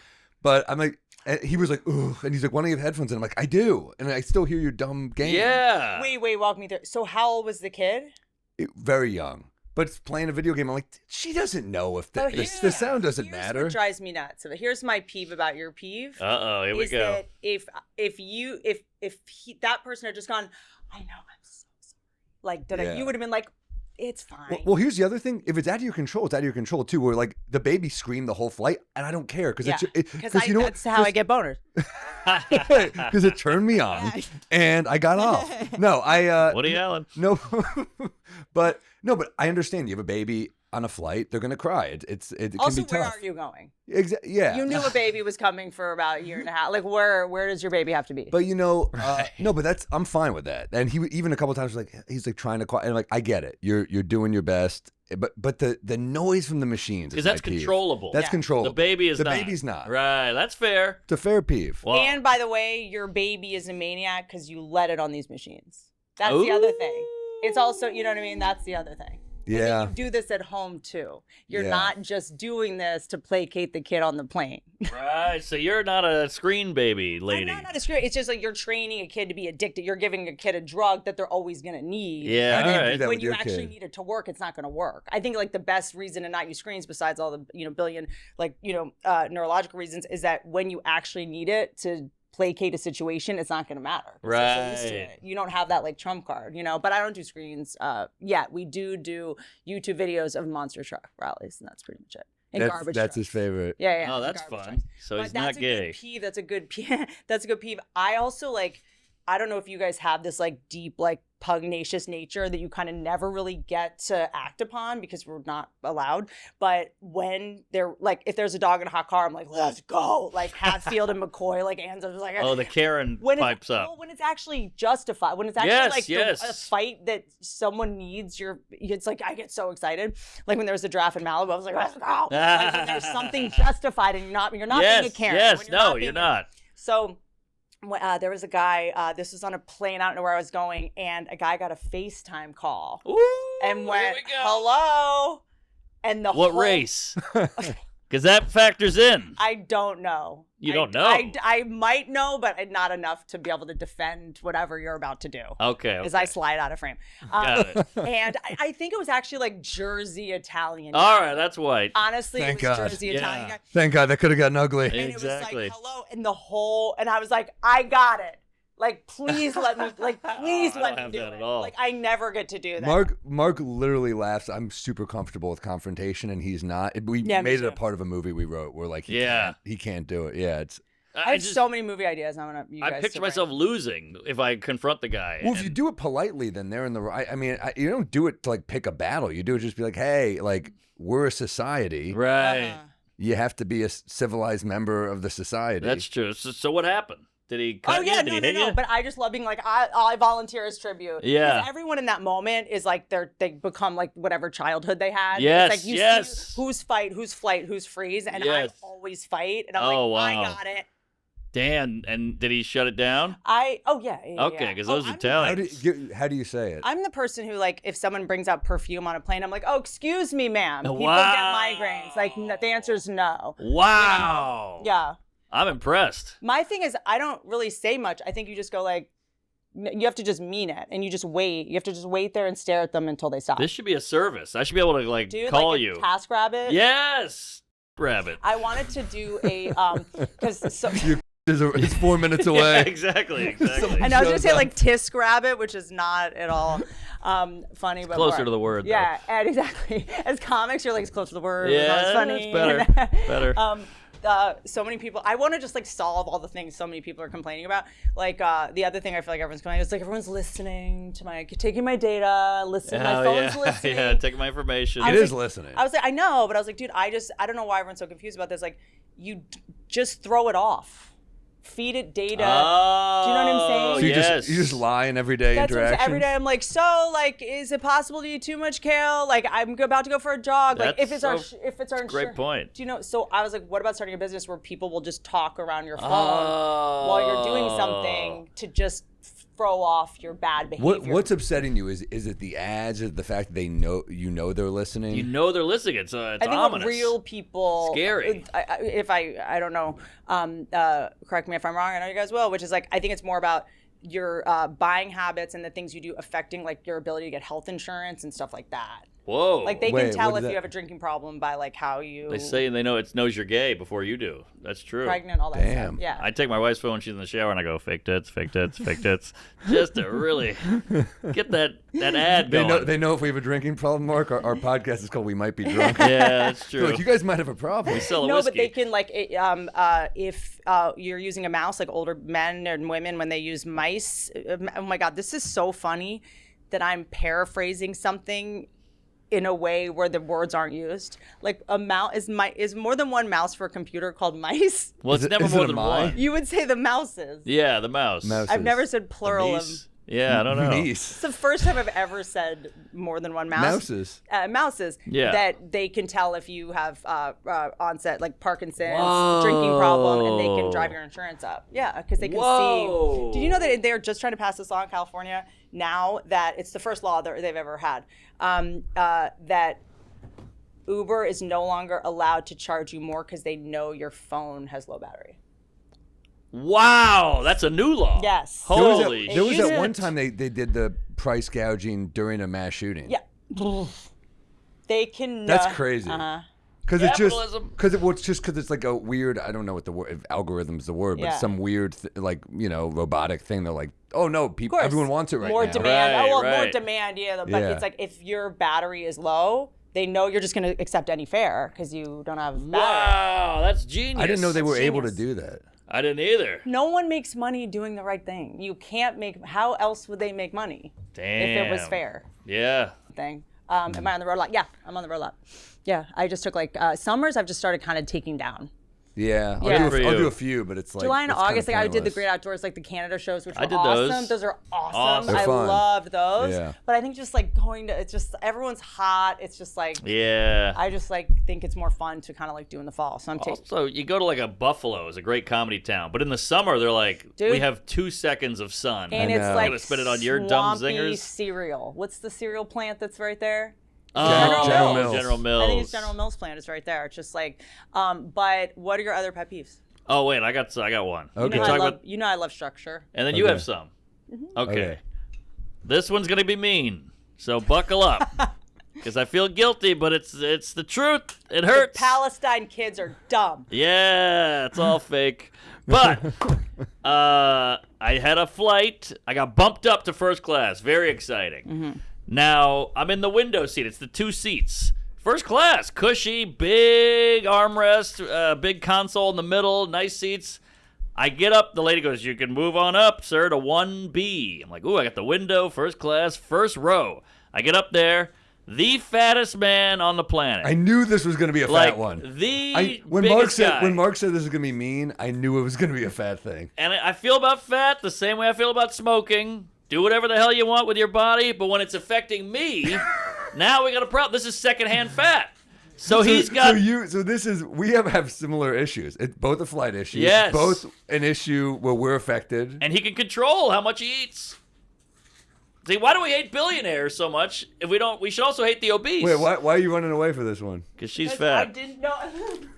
But I'm like, and he was like, ooh. And he's like, why don't you have headphones? And I'm like, I do. And I still hear your dumb game. Yeah. Wait, walk me through. So how old was the kid? Very young. but it's playing a video game. I'm like, she doesn't know if Oh, the sound doesn't Here's matter. what drives me nuts. Here's my peeve about your peeve. Here we is go. That if that person had just gone, I know, I'm so sorry. Like, Yeah. you would have been like, it's fine. Well, here's the other thing. If it's out of your control, it's out of your control too. Where like the baby screamed the whole flight, and I don't care because because you know that's how I get boners. because it turned me on, and I got off. No, Woody Allen. No, but I understand. You have a baby on a flight; they're gonna cry. It Also, can be tough. where are you going? Yeah, You knew a baby was coming for about a year and a half. Like, where does your baby have to be? But no, but I'm fine with that. And he even a couple of times he's like trying to quiet, and like I get it. You're doing your best, but the noise from the machines is Because that's my peeve. controllable. That's controllable. The baby is the not. baby's not. Right, that's fair. It's a fair peeve. Well, And by the way, your baby is a maniac because you let it on these machines. That's the other thing. It's also, you know what I mean? That's the other thing. Yeah. And you do this at home too. You're Yeah. not just doing this to placate the kid on the plane. right, so you're not a screen baby lady. I'm not a screw. It's just like you're training a kid to be addicted. You're giving a kid a drug that they're always going to need. Yeah, How do you all do right. that When with you your actually kid? need it to work, it's not going to work. I think like the best reason to not use screens, besides all the billion neurological reasons, is that when you actually need it to placate a situation, it's not going to matter. 'Cause they're so used to Right. it. You don't have that like trump card, But I don't do screens yet. We do YouTube videos of monster truck rallies, and that's pretty much it. And garbage. That's trucks. his favorite. Yeah. Oh, and that's garbage fun. trucks. So But he's that's not a gay. good peeve. That's a good peeve. That's a good peeve. I also I don't know if you guys have this like deep like pugnacious nature that you kind of never really get to act upon because we're not allowed. But when they're like, if there's a dog in a hot car, I'm like, let's go. Like Hatfield and McCoy, like Anne's like, Oh, the Karen when pipes up. Well, when it's actually justified, when it's actually Yes, like yes. a fight that someone needs, it's like I get so excited. Like when there was a draft in Malibu, I was like, let's go. Like when there's something justified and you're not yes, being a Karen. yes, when no, being you're not. So there was a guy, this was on a plane, I don't know where I was going, and a guy got a FaceTime call Ooh, and here went, we go. hello. And What whole, race? Because that factors in. I don't know. You don't know? I might know, but not enough to be able to defend whatever you're about to do. Okay. As I slide out of frame. Got it. And I think it was actually like Jersey Italian. All right, that's white. Honestly, Thank it was God. Jersey Yeah. Italian guy. Thank God that could have gotten ugly. And Exactly. it was like, hello. And I was like, I got it. Like, please let me, I don't have do that it. at all. Like, I never get to do that. Mark literally laughs. I'm super comfortable with confrontation, and he's not. We Yeah, me made it too. a part of a movie we wrote where like Yeah. he can't do it. Yeah, it's I have so many movie ideas. I want you guys I picture to myself write. losing if I confront the guy. well. If you do it politely, then they're in the right. I mean, you don't do it to like pick a battle. You do it just be like, hey, like we're a society. Right. Uh-huh. You have to be a civilized member of the society. That's true. So what happened? Did he cut Oh you? yeah, Did he no. hit you? But I just love being like I volunteer as tribute. Yeah. 'Cause everyone in that moment is like they become like whatever childhood they had. Yes, It's like you yes. see who's fight, who's flight, who's freeze, and Yes. I always fight, and I'm Oh, like, wow. I got it. Dan, and did he shut it down? Yeah. Okay, because those I'm- Italians. how do you say it? I'm the person who, like, if someone brings out perfume on a plane, I'm like, oh, excuse me, ma'am. People Wow. get migraines. Like, the answer is no. Wow. Yeah. I'm impressed. My thing is, I don't really say much. I think you just go, like, you have to just mean it, and you just wait. You have to just wait there and stare at them until they stop. This should be a service. I should be able to like Dude, call like a you. Task Rabbit. Yes. Rabbit. I wanted to do a, because so. It's 4 minutes Yeah, away. exactly. And I was gonna shows say up. like Tisk Rabbit, which is not at all funny, but closer more. to the word, though. Yeah, and exactly. As comics, you're like it's close to the word. Yeah, it's funny. it's better. Better. So many people. I want to just like solve all the things so many people are complaining about. Like the other thing I feel like everyone's complaining is like everyone's listening to taking my data, listening. My phone's listening. Yeah, taking my information. It was is like- listening. I was like, I know, but I was like, dude, I don't know why everyone's so confused about this. Like, you just throw it off. Feed it data. Oh, Do you know what I'm saying? So you yes. just lie in everyday That's what I'm saying. interactions. Every day I'm like, so like, is it possible to eat too much kale? Like, I'm about to go for a jog. Like, if That's it's our Great insurance. point. Do you know? So I was like, what about starting a business where people will just talk around your phone while you're doing something to just throw off your bad behavior? What's upsetting you? Is it the ads? Is it the fact that they know they're listening? You know they're listening. It's I think ominous. what real people Scary. If I don't know, correct me if I'm wrong. I know you guys will. Which is like, I think it's more about your buying habits and the things you do affecting like your ability to get health insurance and stuff like that. Whoa. Like they Wait, can tell what if is you that? have a drinking problem by like how you They say they know it knows you're gay before you do. That's true. pregnant, all that Damn. stuff. Yeah. I take my wife's phone when she's in the shower and I go, fake tits, fake tits, fake tits. Just to really get that ad going. They know if we have a drinking problem, Mark. Our podcast is called We Might Be Drunk. Yeah, that's They're true. like, you guys might have a problem. We sell a No, whiskey. but they can like if you're using a mouse, like older men and women when they use mice. Oh my God, this is so funny that I'm paraphrasing something in a way where the words aren't used. Like a mouse is more than one mouse for a computer called mice. Well, Is it's it- never is it more a than mime? one. You would say the mouses. Yeah, the mouse. Mouse. I've never said plural of. Meese? Yeah, I don't know. Meese. It's the first time I've ever said more than one mouse. Mouses. Mouses. Yeah. That they can tell if you have onset like Parkinson's, drinking problem, and they can drive your insurance up. Yeah, because they can Whoa. see. Did you know that they're just trying to pass this law in California now? That it's the first law that they've ever had. That Uber is no longer allowed to charge you more because they know your phone has low battery. Wow, that's a new law. Yes. Holy There was shit. that one time they did the price gouging during a mass shooting. Yeah. They can. That's crazy. Uh-huh. Because it's just Capitalism. because it's like a weird, I don't know what the word, if algorithm's the word, but Yeah. some weird robotic thing. They're like, oh no, people, course. everyone wants it right more now. demand. Right, more right. demand. Yeah, but Yeah. it's like if your battery is low, they know you're just going to accept any fare because you don't have battery. Wow, that's genius. I didn't know they were able to genius. do that. I didn't either. No one makes money doing the right thing. You can't make. How else would they make money Damn. if it was fair? Yeah. Thing. Am I on the road a lot? Yeah, I'm on the road a lot. Yeah, I just took like summers. I've just started kind of taking down. Yeah, Yeah. I'll For do you. a few, but it's like July and it's kinda August, like I did the pointless. Great Outdoors, like the Canada shows, which were I did awesome. those. Those are awesome. Awesome. They're I fun. loved those. Yeah. But I think just like going to, it's just everyone's hot. It's just like Yeah. I just like think it's more fun to kind of like do in the fall. So I'm taking. Also, you go to like a Buffalo, is a great comedy town, but in the summer they're like, Dude. we have 2 seconds of sun. And I it's know. like Gonna spit it on your dumb swampy zingers? cereal. What's the cereal plant that's right there? General Mills. General Mills. I think it's General Mills plant. It's right there. It's just like, but what are your other pet peeves? Oh wait, I got one. Okay. You know, Talk I love, about- you know I love structure. and then you Okay. have some. Mm-hmm. Okay. Okay. This one's gonna be mean, so buckle up, because I feel guilty, but it's the truth. It hurts. Palestine kids are dumb. Yeah, it's all fake. But I had a flight. I got bumped up to first class. Very exciting. Mm-hmm. Now I'm in the window seat. It's the 2 seats. First class, cushy, big armrest, big console in the middle, nice seats. I get up. The lady goes, "You can move on up, sir, to 1B." I'm like, "Ooh, I got the window, first class, first row." I get up there. The fattest man on the planet. I knew this was going to be a like fat one. the When biggest guy. Mark said this was going to be mean, I knew it was going to be a fat thing. And I feel about fat the same way I feel about smoking. Do whatever the hell you want with your body, but when it's affecting me, now we got a problem. This is secondhand fat. So he's got. We have similar issues. It's both a flight issue. Yes. Both an issue where we're affected. And he can control how much he eats. See, why do we hate billionaires so much? If we don't, we should also hate the obese. Wait, why are you running away for this one? Because she's I fat. didn't know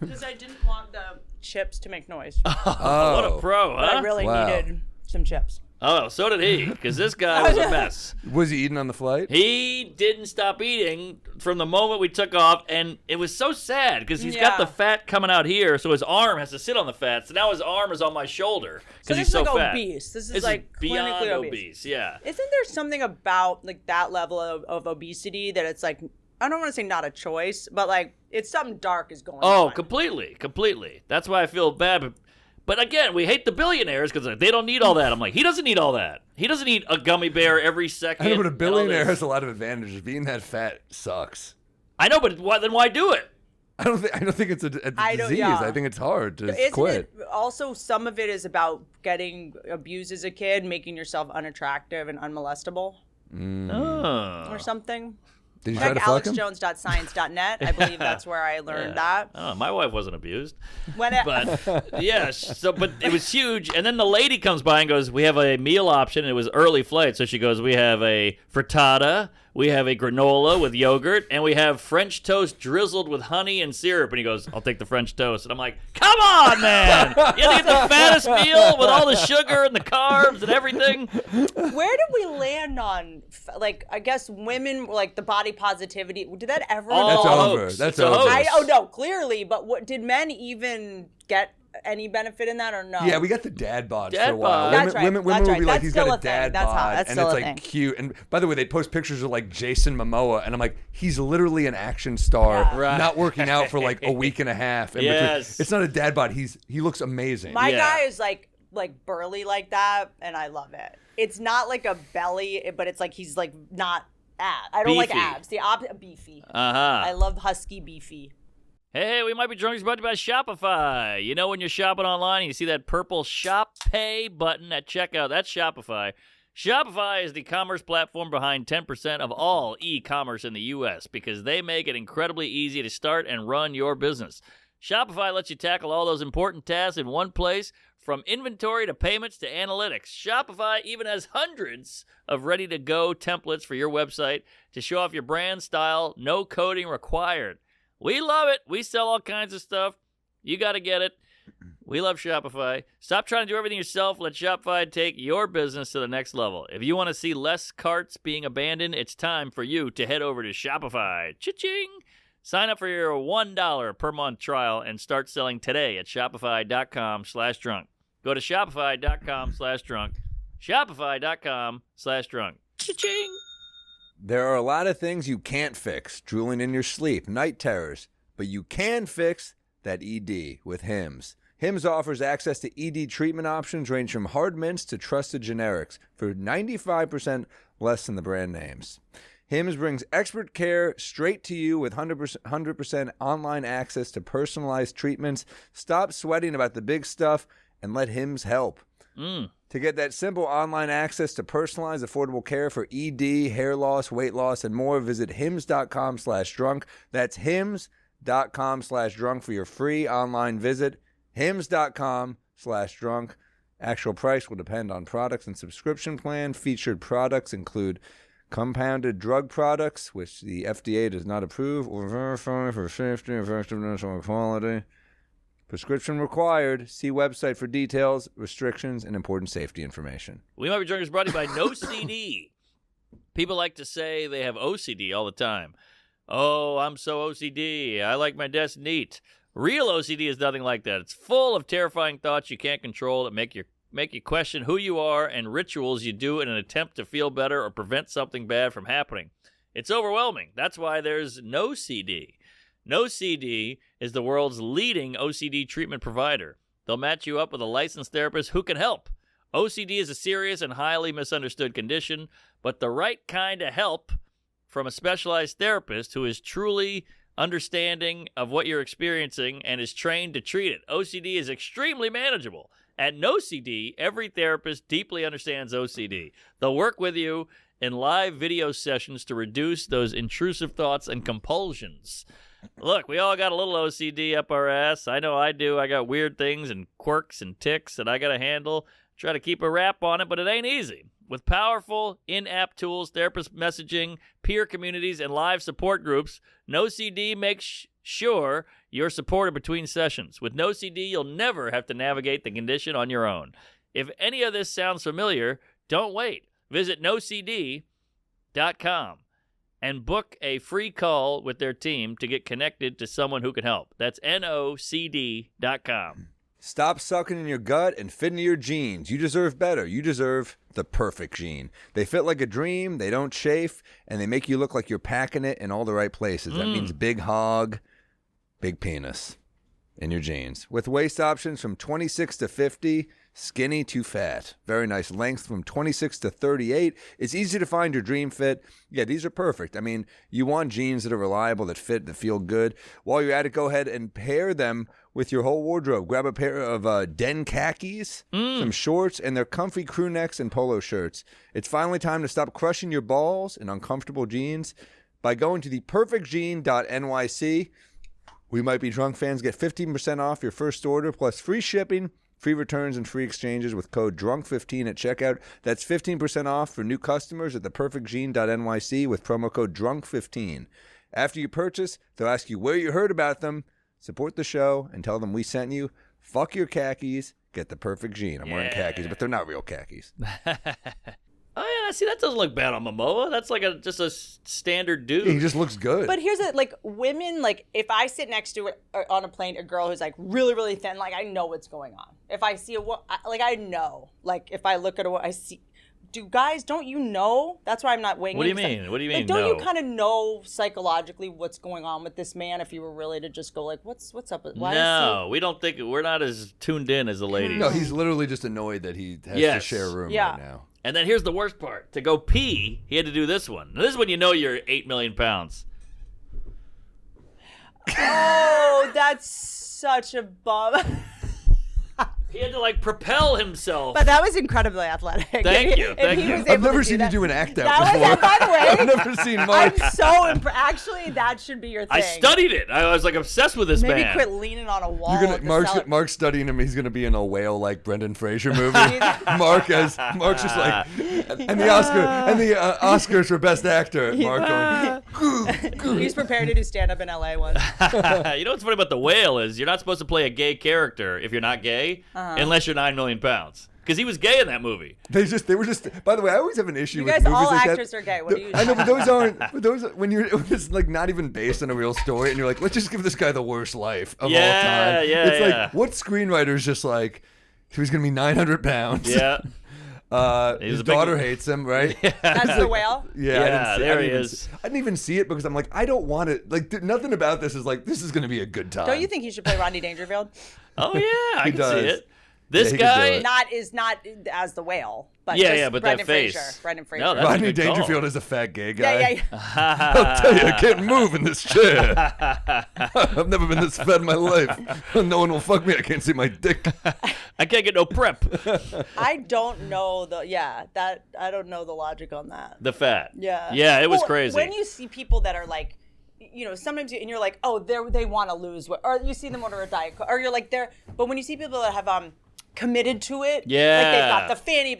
because I didn't want the chips to make noise. Oh, what a pro, But huh? I really Wow. needed some chips. Oh, so did he. Because this guy was a mess. Was he eating on the flight? He didn't stop eating from the moment we took off, and it was so sad because he's got Yeah. the fat coming out here, so his arm has to sit on the fat. So now his arm is on my shoulder So because this he's is so like fat. obese. This is This like beyond clinically obese. Yeah. Isn't there something about like that level of obesity that it's like I don't want to say not a choice, but like it's something dark is going Oh, on. completely. That's why I feel bad. But again, we hate the billionaires because they don't need all that. I'm like, he doesn't need all that. He doesn't eat a gummy bear every second. I know, but a and all billionaire this. has a lot of advantages. Being that fat sucks. I know, but then why do it? I don't think it's a I don't- disease. yeah. I think it's hard to Isn't quit. it also some of it is about getting abused as a kid, making yourself unattractive and unmolestable Oh. or something? Did you try Check to fuck him? alexjones.science.net. I believe that's where I learned that. Oh, my wife wasn't abused. When it, But yeah, but it was huge. And then the lady comes by and goes, "We have a meal option." And it was early flight, so she goes, "We have a frittata, We have a granola with yogurt, and we have French toast drizzled with honey and syrup. And he goes, I'll take the French toast. And I'm like, come on, man. You have to get the fattest meal with all the sugar and the carbs and everything. Where did we land on, like, I guess women, like, the body positivity? Did that ever? That's Oh, over. hoax. That's It's a over. hoax. Oh, no, clearly. But what did men even get any benefit in that or no? Yeah, we got the dad bods for Dad a while. bod. That's right. Women That's would right. be like, That's he's still got a a thing. dad That's bod, that's and still it's a like thing. cute. And by the way, they'd post pictures of like Jason Momoa, and I'm like, he's literally an action star, Yeah. Right. not working out for like a week and a half. In between. Yes. It's not a dad bod. He looks amazing. My Yeah. guy is like burly like that, and I love it. It's not like a belly, but it's like he's like not abs. I don't like Beefy. abs. The beefy. Uh-huh. I love husky beefy. Hey, we might be drunk is brought to you by Shopify. You know when you're shopping online and you see that purple Shop Pay button at checkout? That's Shopify. Shopify is the commerce platform behind 10% of all e-commerce in the U.S. because they make it incredibly easy to start and run your business. Shopify lets you tackle all those important tasks in one place, from inventory to payments to analytics. Shopify even has hundreds of ready-to-go templates for your website to show off your brand style, no coding required. We love it. We sell all kinds of stuff. You got to get it. We love Shopify. Stop trying to do everything yourself. Let Shopify take your business to the next level. If you want to see less carts being abandoned, it's time for you to head over to Shopify. Cha-ching! Sign up for your $1 per month trial and start selling today at shopify.com/drunk. Go to shopify.com/drunk. Shopify.com/drunk. Cha-ching! There are a lot of things you can't fix: drooling in your sleep, night terrors, but you can fix that ED with Hims. Hims offers access to ED treatment options ranging from hard mints to trusted generics for 95% less than the brand names. Hims brings expert care straight to you with 100% online access to personalized treatments. Stop sweating about the big stuff and let Hims help. To get that simple online access to personalized, affordable care for ED, hair loss, weight loss, and more, visit hims.com/drunk. That's hims.com/drunk for your free online visit. hims.com/drunk. Actual price will depend on products and subscription plan. Featured products include compounded drug products, which the FDA does not approve or verify for safety, effectiveness, or quality. Prescription required. See website for details, restrictions, and important safety information. We Might Be Drunk is brought to you by No CD. People like to say they have OCD all the time. Oh, I'm so OCD. I like my desk neat. Real OCD is nothing like that. It's full of terrifying thoughts you can't control that make you question who you are and rituals you do in an attempt to feel better or prevent something bad from happening. It's overwhelming. That's why there's No CD. No CD is the world's leading OCD treatment provider. They'll match you up with a licensed therapist who can help. OCD is a serious and highly misunderstood condition, but the right kind of help from a specialized therapist who is truly understanding of what you're experiencing and is trained to treat it. OCD is extremely manageable. At No CD, every therapist deeply understands OCD. They'll work with you in live video sessions to reduce those intrusive thoughts and compulsions. Look, we all got a little OCD up our ass. I know I do. I got weird things and quirks and tics that I got to handle. Try to keep a wrap on it, but it ain't easy. With powerful in-app tools, therapist messaging, peer communities, and live support groups, No CD makes sure you're supported between sessions. With No CD, you'll never have to navigate the condition on your own. If any of this sounds familiar, don't wait. Visit nocd.com and book a free call with their team to get connected to someone who can help. That's nocd.com. Stop sucking in your gut and fit into your jeans. You deserve better. You deserve the perfect jean. They fit like a dream, they don't chafe, and they make you look like you're packing it in all the right places. That means big hog, big penis in your jeans. With waist options from 26 to 50, skinny to fat. Very nice length from 26 to 38. It's easy to find your dream fit. Yeah, these are perfect. I mean, you want jeans that are reliable, that fit, that feel good. While you're at it, go ahead and pair them with your whole wardrobe. Grab a pair of Den khakis, some shorts, and their comfy crew necks and polo shirts. It's finally time to stop crushing your balls in uncomfortable jeans by going to theperfectjean.nyc. We Might Be Drunk fans get 15% off your first order plus free shipping Free returns and free exchanges with code DRUNK15 at checkout. That's 15% off for new customers at theperfectgene.nyc with promo code DRUNK15. After you purchase, they'll ask you where you heard about them. Support the show and tell them we sent you. Fuck your khakis. Get the perfect gene. I'm wearing khakis, but they're not real khakis. Oh yeah, see that doesn't look bad on Momoa. That's like just a standard dude. Yeah, he just looks good. But here's it, like women, like if I sit next to on a plane a girl who's like really really thin, like I know what's going on. If I see I know, like if I look at I see. Don't you know? That's why I'm not winging. What do you mean? What do you mean? Like, don't you kind of know psychologically what's going on with this man? If you were really to just go like, what's up? Why we don't think we're not as tuned in as the ladies. No, he's literally just annoyed that he has to share a room right now. And then here's the worst part: to go pee, he had to do this one. Now, this is when you know you're 8 million pounds. Oh, that's such a bum. He had to like propel himself. But that was incredibly athletic. Thank you. I've never seen you do an act out that before. Was, by the way, I've never seen Mark. I'm so actually, that should be your thing. I studied it. I was like obsessed with this man. Maybe quit leaning on a wall. Mark's studying him. He's gonna be in a whale like Brendan Fraser movie. Mark's just like, and the Oscars for best actor. Mark going. He's prepared to do stand up in LA once. You know what's funny about the whale is you're not supposed to play a gay character if you're not gay. Unless you're 9 million pounds. Because he was gay in that movie. They were just. By the way, I always have an issue with movies like that. You guys, all actors are gay. What do you? I know, but those aren't. But those when it's like not even based on a real story, and you're like, let's just give this guy the worst life of all time. It's like what screenwriter's just like, he was gonna be 900 pounds. Yeah. His daughter hates him, right? Yeah. That's the whale? Yeah, there he is. I didn't even see it because I'm like, I don't want it. Like, nothing about this is like, this is going to be a good time. Don't you think he should play Rodney Dangerfield? Oh, yeah, I can does. see it. This he guy... Not as the whale, but but Brendan that face. Fraser. Brendan Fraser. No, that's Rodney a good call. Dangerfield is a fat gay guy. Yeah. I'll tell you, I can't move in this chair. I've never been this fat in my life. No one will fuck me. I can't see my dick. I can't get no prep. I don't know I don't know the logic on that. The fat. Yeah. Yeah, it was crazy. When you see people that are like, sometimes and you're like, oh, they want to lose weight, or you see them order a diet, or you're like but when you see people that have committed to it, like they've got the fanny,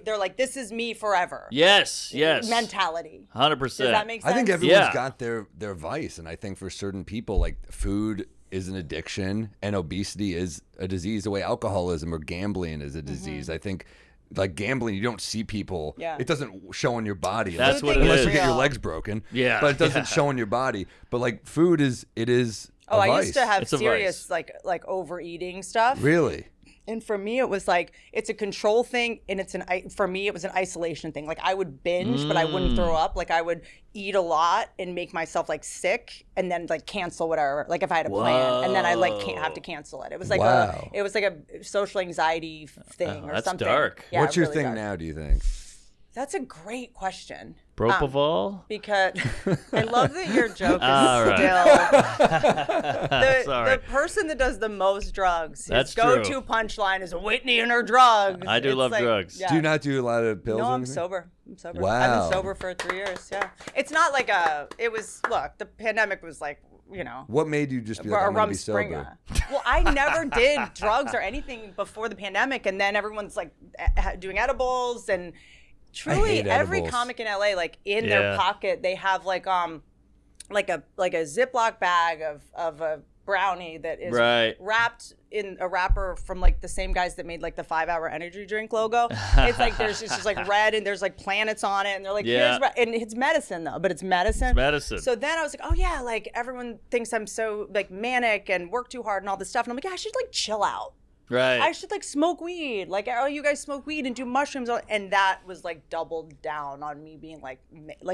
they're like, this is me forever. Yes. Mentality. 100%. Does that make sense? I think everyone's got their vice, and I think for certain people, like food is an addiction, and obesity is a disease. The way alcoholism or gambling is a disease. I think. Like gambling, you don't see people. Yeah. It doesn't show on your body. That's what it unless is. you get your legs broken. Yeah. But it doesn't show on your body. But like food is a vice. I used to have It's a serious like overeating stuff. Really? And for me, it was like, it's a control thing, and for me, it was an isolation thing. Like, I would binge, but I wouldn't throw up. Like, I would eat a lot and make myself, like, sick, and then, like, cancel whatever. Like, if I had a plan, and then I, like, can't have to cancel it. It was like a social anxiety thing or that's something. dark. Yeah, What's your really thing dark. now, do you think? That's a great question. Propofol? Because I love that your joke is All right. still the person that does the most drugs. That's his go-to punchline is Whitney and her drugs. I do love drugs. Yeah. Do you not do a lot of pills? No, or I'm anything? sober. I've Wow. been sober for 3 years. Yeah, it's not like look, the pandemic was like, What made you just be like, a I'm gonna rum be sober? springer. Well, I never did drugs or anything before the pandemic, and then everyone's like doing edibles, and truly every edibles. comic in LA, like in their pocket, they have like a Ziploc bag of a brownie that is wrapped in a wrapper from like the same guys that made like the 5-Hour Energy drink logo. It's like it's just like red, and there's like planets on it, and they're like, and it's medicine though, but it's medicine. It's medicine. So then I was like, oh yeah, like everyone thinks I'm so like manic and work too hard and all this stuff, and I'm like, yeah, I should like chill out. Right. I should like smoke weed. Like, oh, you guys smoke weed and do mushrooms, and that was like doubled down on me being like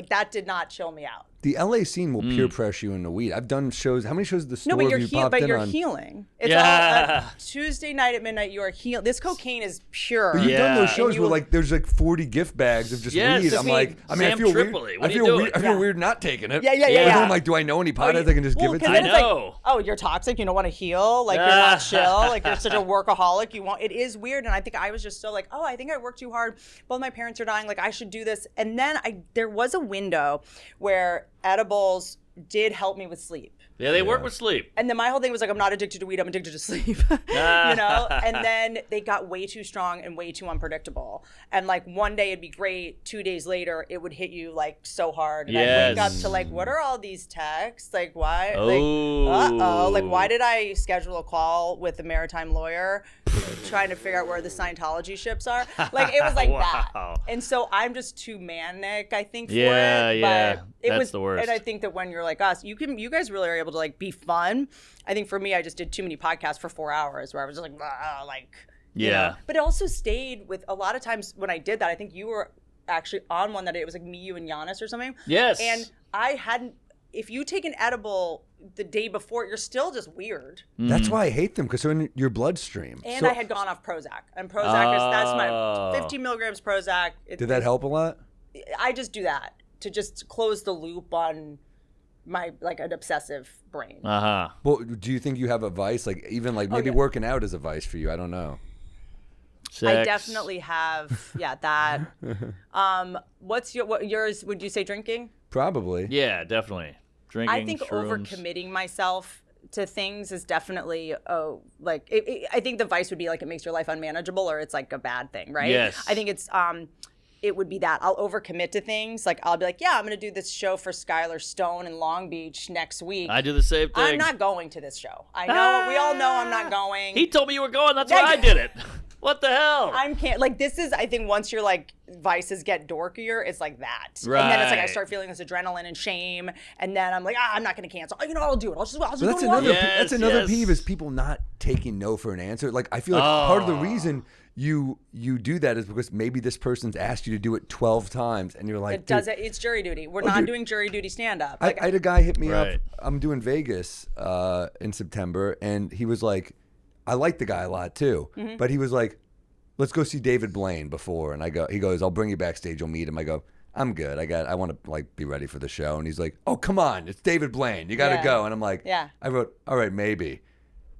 that did not chill me out. The LA scene will peer pressure you into weed. I've done shows. How many shows at the store No, but have you popped in you're on? healing. It's all Tuesday night at midnight. You are healed. This cocaine is pure. But you've done those And shows you where will- like there's like 40 gift bags of just weed. I'm like, I mean, I Sam feel Tripoli, weird. what I are you feel doing? weird. I feel weird not taking it. Yeah. But then I'm like, do I know any potheads I can just give it to? 'cause I then it's like, know. oh, you're toxic. You don't want to heal. Like you're not chill. Like you're such a workaholic. It is weird. And I think I was just so like, oh, I think I worked too hard. Both my parents are dying. Like I should do this. And then there was a window where edibles did help me with sleep. Yeah, they work with sleep. And then my whole thing was like, I'm not addicted to weed, I'm addicted to sleep. You know? And then they got way too strong and way too unpredictable. And like one day it'd be great, 2 days later it would hit you like so hard. And I'd wake up to like, what are all these texts? Like why? Like why did I schedule a call with a maritime lawyer trying to figure out where the Scientology ships are? Like it was like that. And so I'm just too manic, I think, for it. Yeah. But it That's was the worst. And I think that when you're like us, you guys really are able to like be fun. I think for me, I just did too many podcasts for 4 hours where I was just like, you know? But it also stayed with a lot of times when I did that. I think you were actually on one that it was like me, you, and Giannis or something. Yes. And I hadn't. If you take an edible the day before, you're still just weird. That's why I hate them, because they're in your bloodstream. And I had gone off Prozac, and Prozac that's my 15 milligrams Prozac. Did that help a lot? I just do that to just close the loop on my like an obsessive brain. Well, do you think you have a vice? Like even like maybe working out is a vice for you. I don't know. Sex. I definitely have. Yeah, that. What's yours? Would you say drinking? Probably. Yeah, definitely. Drinking. I think shrooms. overcommitting myself to things is definitely I think the vice would be like it makes your life unmanageable or it's like a bad thing, right? Yes. I think it's it would be that I'll overcommit to things. Like I'll be like, yeah, I'm going to do this show for Skylar Stone in Long Beach next week. I do the same thing. I'm not going to this show. I know. We all know I'm not going. He told me you were going. That's why I did it. What the hell? This is, I think once you're like, vices get dorkier, it's like that. Right. And then it's like I start feeling this adrenaline and shame. And then I'm like, I'm not going to cancel. I'll do it. I'll just that's go another, to that's another peeve is people not taking no for an answer. Like I feel like part of the reason you do that is because maybe this person's asked you to do it 12 times and you're like, it's jury duty. We're not doing jury duty stand up. I had a guy hit me up. I'm doing Vegas in September, and he was like, I like the guy a lot too, but he was like, let's go see David Blaine before. And he goes, I'll bring you backstage. You'll meet him. I go, I'm good. I want to like be ready for the show. And he's like, oh, come on. It's David Blaine. You got to go. And I'm like, I wrote, all right, maybe.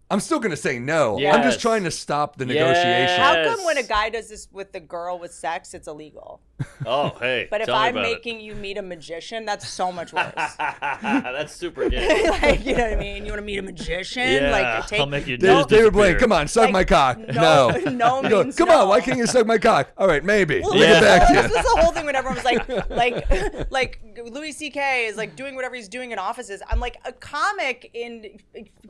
I'm still going to say no. Yes. I'm just trying to stop the negotiation. How come when a guy does this with the girl with sex, it's illegal? Oh, hey. But if I'm making you meet a magician, that's so much worse. That's super gay. Like, you know what I mean? You want to meet a magician? Yeah, like, I'll make you David Blaine, come on, suck my cock. No. No means come no. on, why can't you suck my cock? All right, maybe. Well, We'll get back to you. This is the whole thing when everyone was like Louis C.K. is like doing whatever he's doing in offices. I'm like, a comic in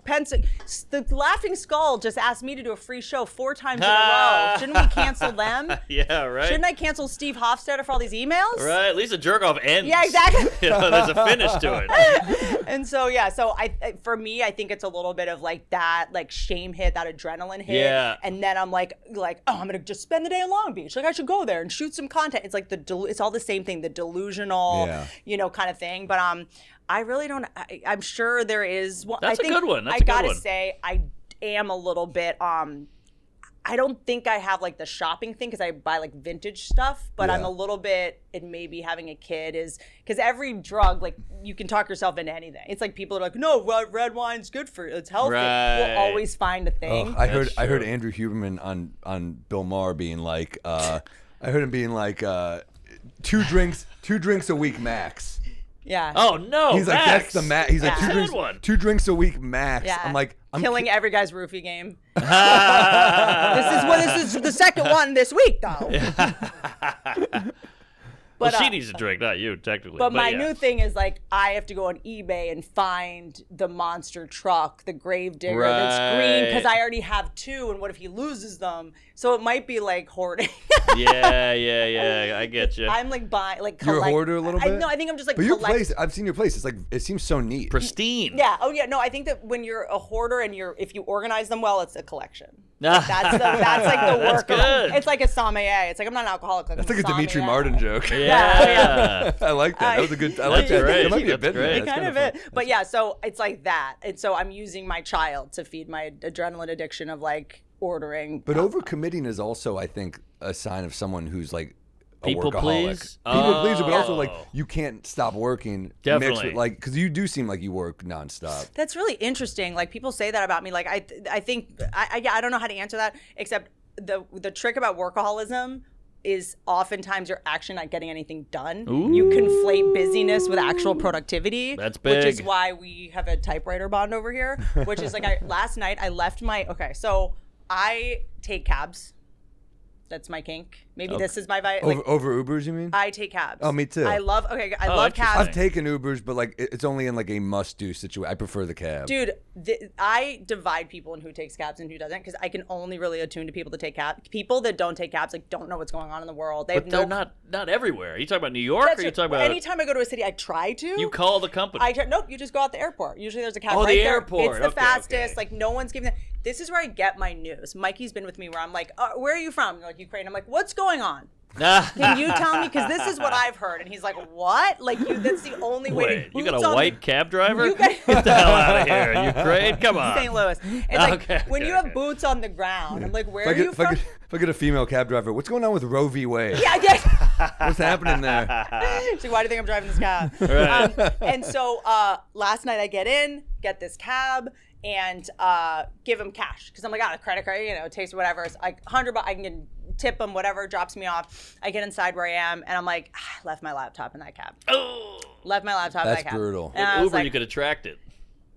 Pennsylvania, the Laughing Skull just asked me to do a free show 4 times in a row. Shouldn't we cancel them? Yeah, right. Shouldn't I cancel Steve Hofstadter for all these emails? Right, at least a jerk off ends. Yeah, exactly. There's a finish to it. And so for me, I think it's a little bit of like that, like shame hit, that adrenaline hit. Yeah. And then I'm like, oh, I'm gonna just spend the day in Long Beach. Like I should go there and shoot some content. It's like it's all the same thing, the delusional, kind of thing. But I really don't. I'm sure there is. That's a good one. I gotta say, I am a little bit. I don't think I have like the shopping thing because I buy like vintage stuff, but I'm a little bit, and maybe having a kid is, because every drug, like you can talk yourself into anything. It's like people are like, no, red wine's good for you. It's healthy. Right. We'll always find a thing. I heard Andrew Huberman on Bill Maher being like, I heard him being like, 2 drinks a week max. Yeah. Oh no. He's like, that's the max. He's like, two drinks a week max. Yeah. I'm like, killing every guy's roofie game. This is the second one this week, though. But she needs a drink, not you, technically. But my new thing is like I have to go on eBay and find the monster truck, the Gravedigger that's green, because I already have 2. And what if he loses them? So it might be like hoarding. Yeah. I get you. I'm like buying, like you're a hoarder a little bit. No, I think I'm just like. But your place, I've seen your place. It's like it seems so neat, pristine. Yeah. Oh yeah. No, I think that when you're a hoarder and if you organize them well, it's a collection. Like, that's like the work. It's like a sommelier. It's like I'm not an alcoholic. That's like a Dimitri Martin joke. Yeah. I like that. That was a good. I like that. Great. It might be a bit. It kind of is. But yeah, so it's like that. And so I'm using my child to feed my adrenaline addiction of like ordering. But overcommitting is also, I think, a sign of someone who's like a people workaholic. Please? People pleaser, but also like you can't stop working. Definitely. Mixed with, like, because you do seem like you work nonstop. That's really interesting. Like people say that about me. Like I think I don't know how to answer that except the trick about workaholism. is oftentimes you're actually not getting anything done. Ooh. You conflate busyness with actual productivity. That's big. Which is why we have a typewriter bond over here, which is like last night I left so I take cabs. That's my kink. Maybe this is my vibe. Like, over Ubers, you mean? I take cabs. Oh, me too. I love interesting. cabs. I've taken Ubers, but like it's only in like a must-do situation. I prefer the cab. Dude, I divide people in who takes cabs and who doesn't because I can only really attune to people that take cabs. People that don't take cabs like don't know what's going on in the world. But they're not everywhere. Are you talking about New York or are you talking about... Anytime I go to a city, I try to. You call the company. Nope, you just go out the airport. Usually there's a cab Oh, right the there. airport. It's the Okay, fastest. okay. Like no one's giving This is where I get my news. Mikey's been with me where I'm like, where are you from? You're like, Ukraine. I'm like, what's going on? Can you tell me? Because this is what I've heard. And he's like, what? Like, that's the only way Wait, to you got a white cab driver? You guys- Get the hell out of here. Ukraine? Come on. St. Louis. It's like, when you have boots on the ground, I'm like, where are you from? If I get a female cab driver, what's going on with Roe v. Wade? Yeah. What's happening there? She's like, why do you think I'm driving this cab? Right. And so last night I get this cab and give him cash because I'm like, a credit card, it takes whatever. It's like $100. I can tip him, whatever, drops me off. I get inside where I am, and I'm like, I left my laptop in that cab. Oh. Left my laptop in that cab. That's brutal. And I was Uber, like, you could have tracked it.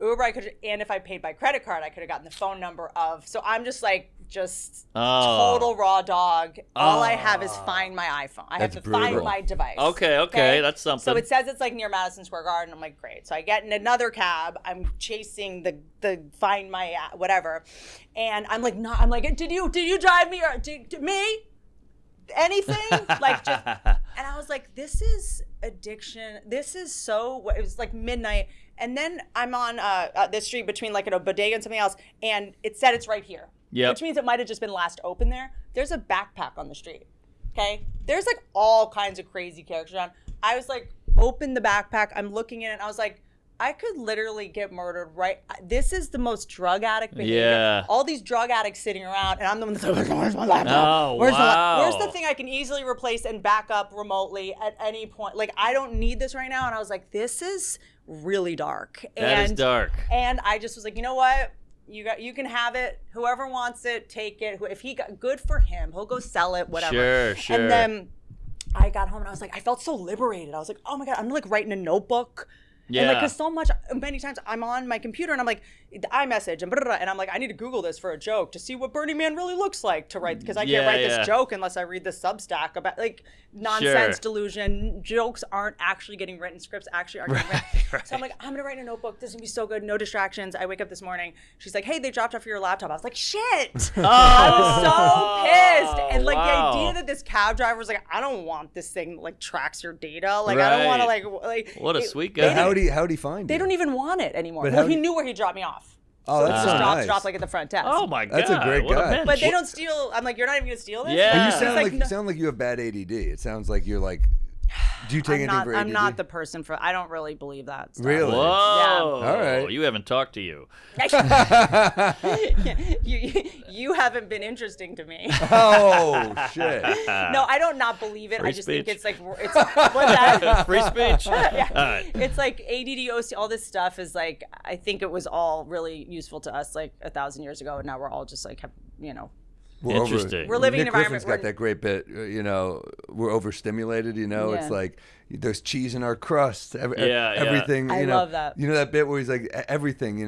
Uber, I could, and if I paid by credit card, I could have gotten the phone number of. So I'm just like, total raw dog. All I have is find my iPhone. I have to find my device. Okay, that's something. So it says it's like near Madison Square Garden. I'm like, great. So I get in another cab. I'm chasing the find my whatever, and I'm like, I'm like, did you drive me or me? Anything? Like just, and I was like, this is addiction. This is so. It was like midnight. And then I'm on this street between like a bodega and something else, and it said it's right here. Yep. Which means it might have just been last open there. There's a backpack on the street. Okay? There's like all kinds of crazy characters on. I was like, open the backpack. I'm looking in it, and I was like, I could literally get murdered right. This is the most drug addict behavior. Yeah. All these drug addicts sitting around, and I'm the one that's like, where's my laptop? Oh, wow. Where's the thing I can easily replace and back up remotely at any point? Like, I don't need this right now. And I was like, this is really dark. That is dark. And I just was like, you know what? You can have it. Whoever wants it, take it. If he got good for him, he'll go sell it, whatever. Sure. And then I got home and I was like, I felt so liberated. I was like, oh my God, I'm like writing a notebook. Yeah. And like, cause many times I'm on my computer and I'm like, iMessage and blah, blah, blah, and I'm like, I need to Google this for a joke to see what Burning Man really looks like to write, because I can't write this joke unless I read the Substack about like nonsense, delusion. Jokes aren't actually getting written. Scripts actually aren't getting written. Right. So I'm like, I'm gonna write a notebook. This is gonna be so good. No distractions. I wake up this morning. She's like, hey, they dropped off your laptop. I was like, shit. I was so pissed. And like the idea that this cab driver was like, I don't want this thing that like tracks your data. Like I don't want to like what a sweet guy. How'd he find They you? don't even want it anymore. But Well, he knew where he dropped me off. Oh, that's He so just nice. dropped like at the front desk. Oh my God. That's a great what guy. pinch. But they don't steal. I'm like, you're not even gonna steal this? Yeah. Well, you It's sound like you have bad ADD. It sounds like you're like. Do you take anything for ADD? I'm not the person for. I don't really believe that stuff. Really? Whoa. All right. You haven't talked to you. You haven't been interesting to me. Oh shit! No, I don't not believe it. Free I just speech. think it's like what's that? Free speech. Yeah. All right. It's like ADD, OC, all this stuff is like, I think it was all really useful to us like 1,000 years ago, and now we're all just like, Interesting. We're living in Nick an Griffin's environment got that great bit. We're overstimulated. Yeah. It's like there's cheese in our crust. Yeah. Everything. I love that. You know that bit where he's like everything.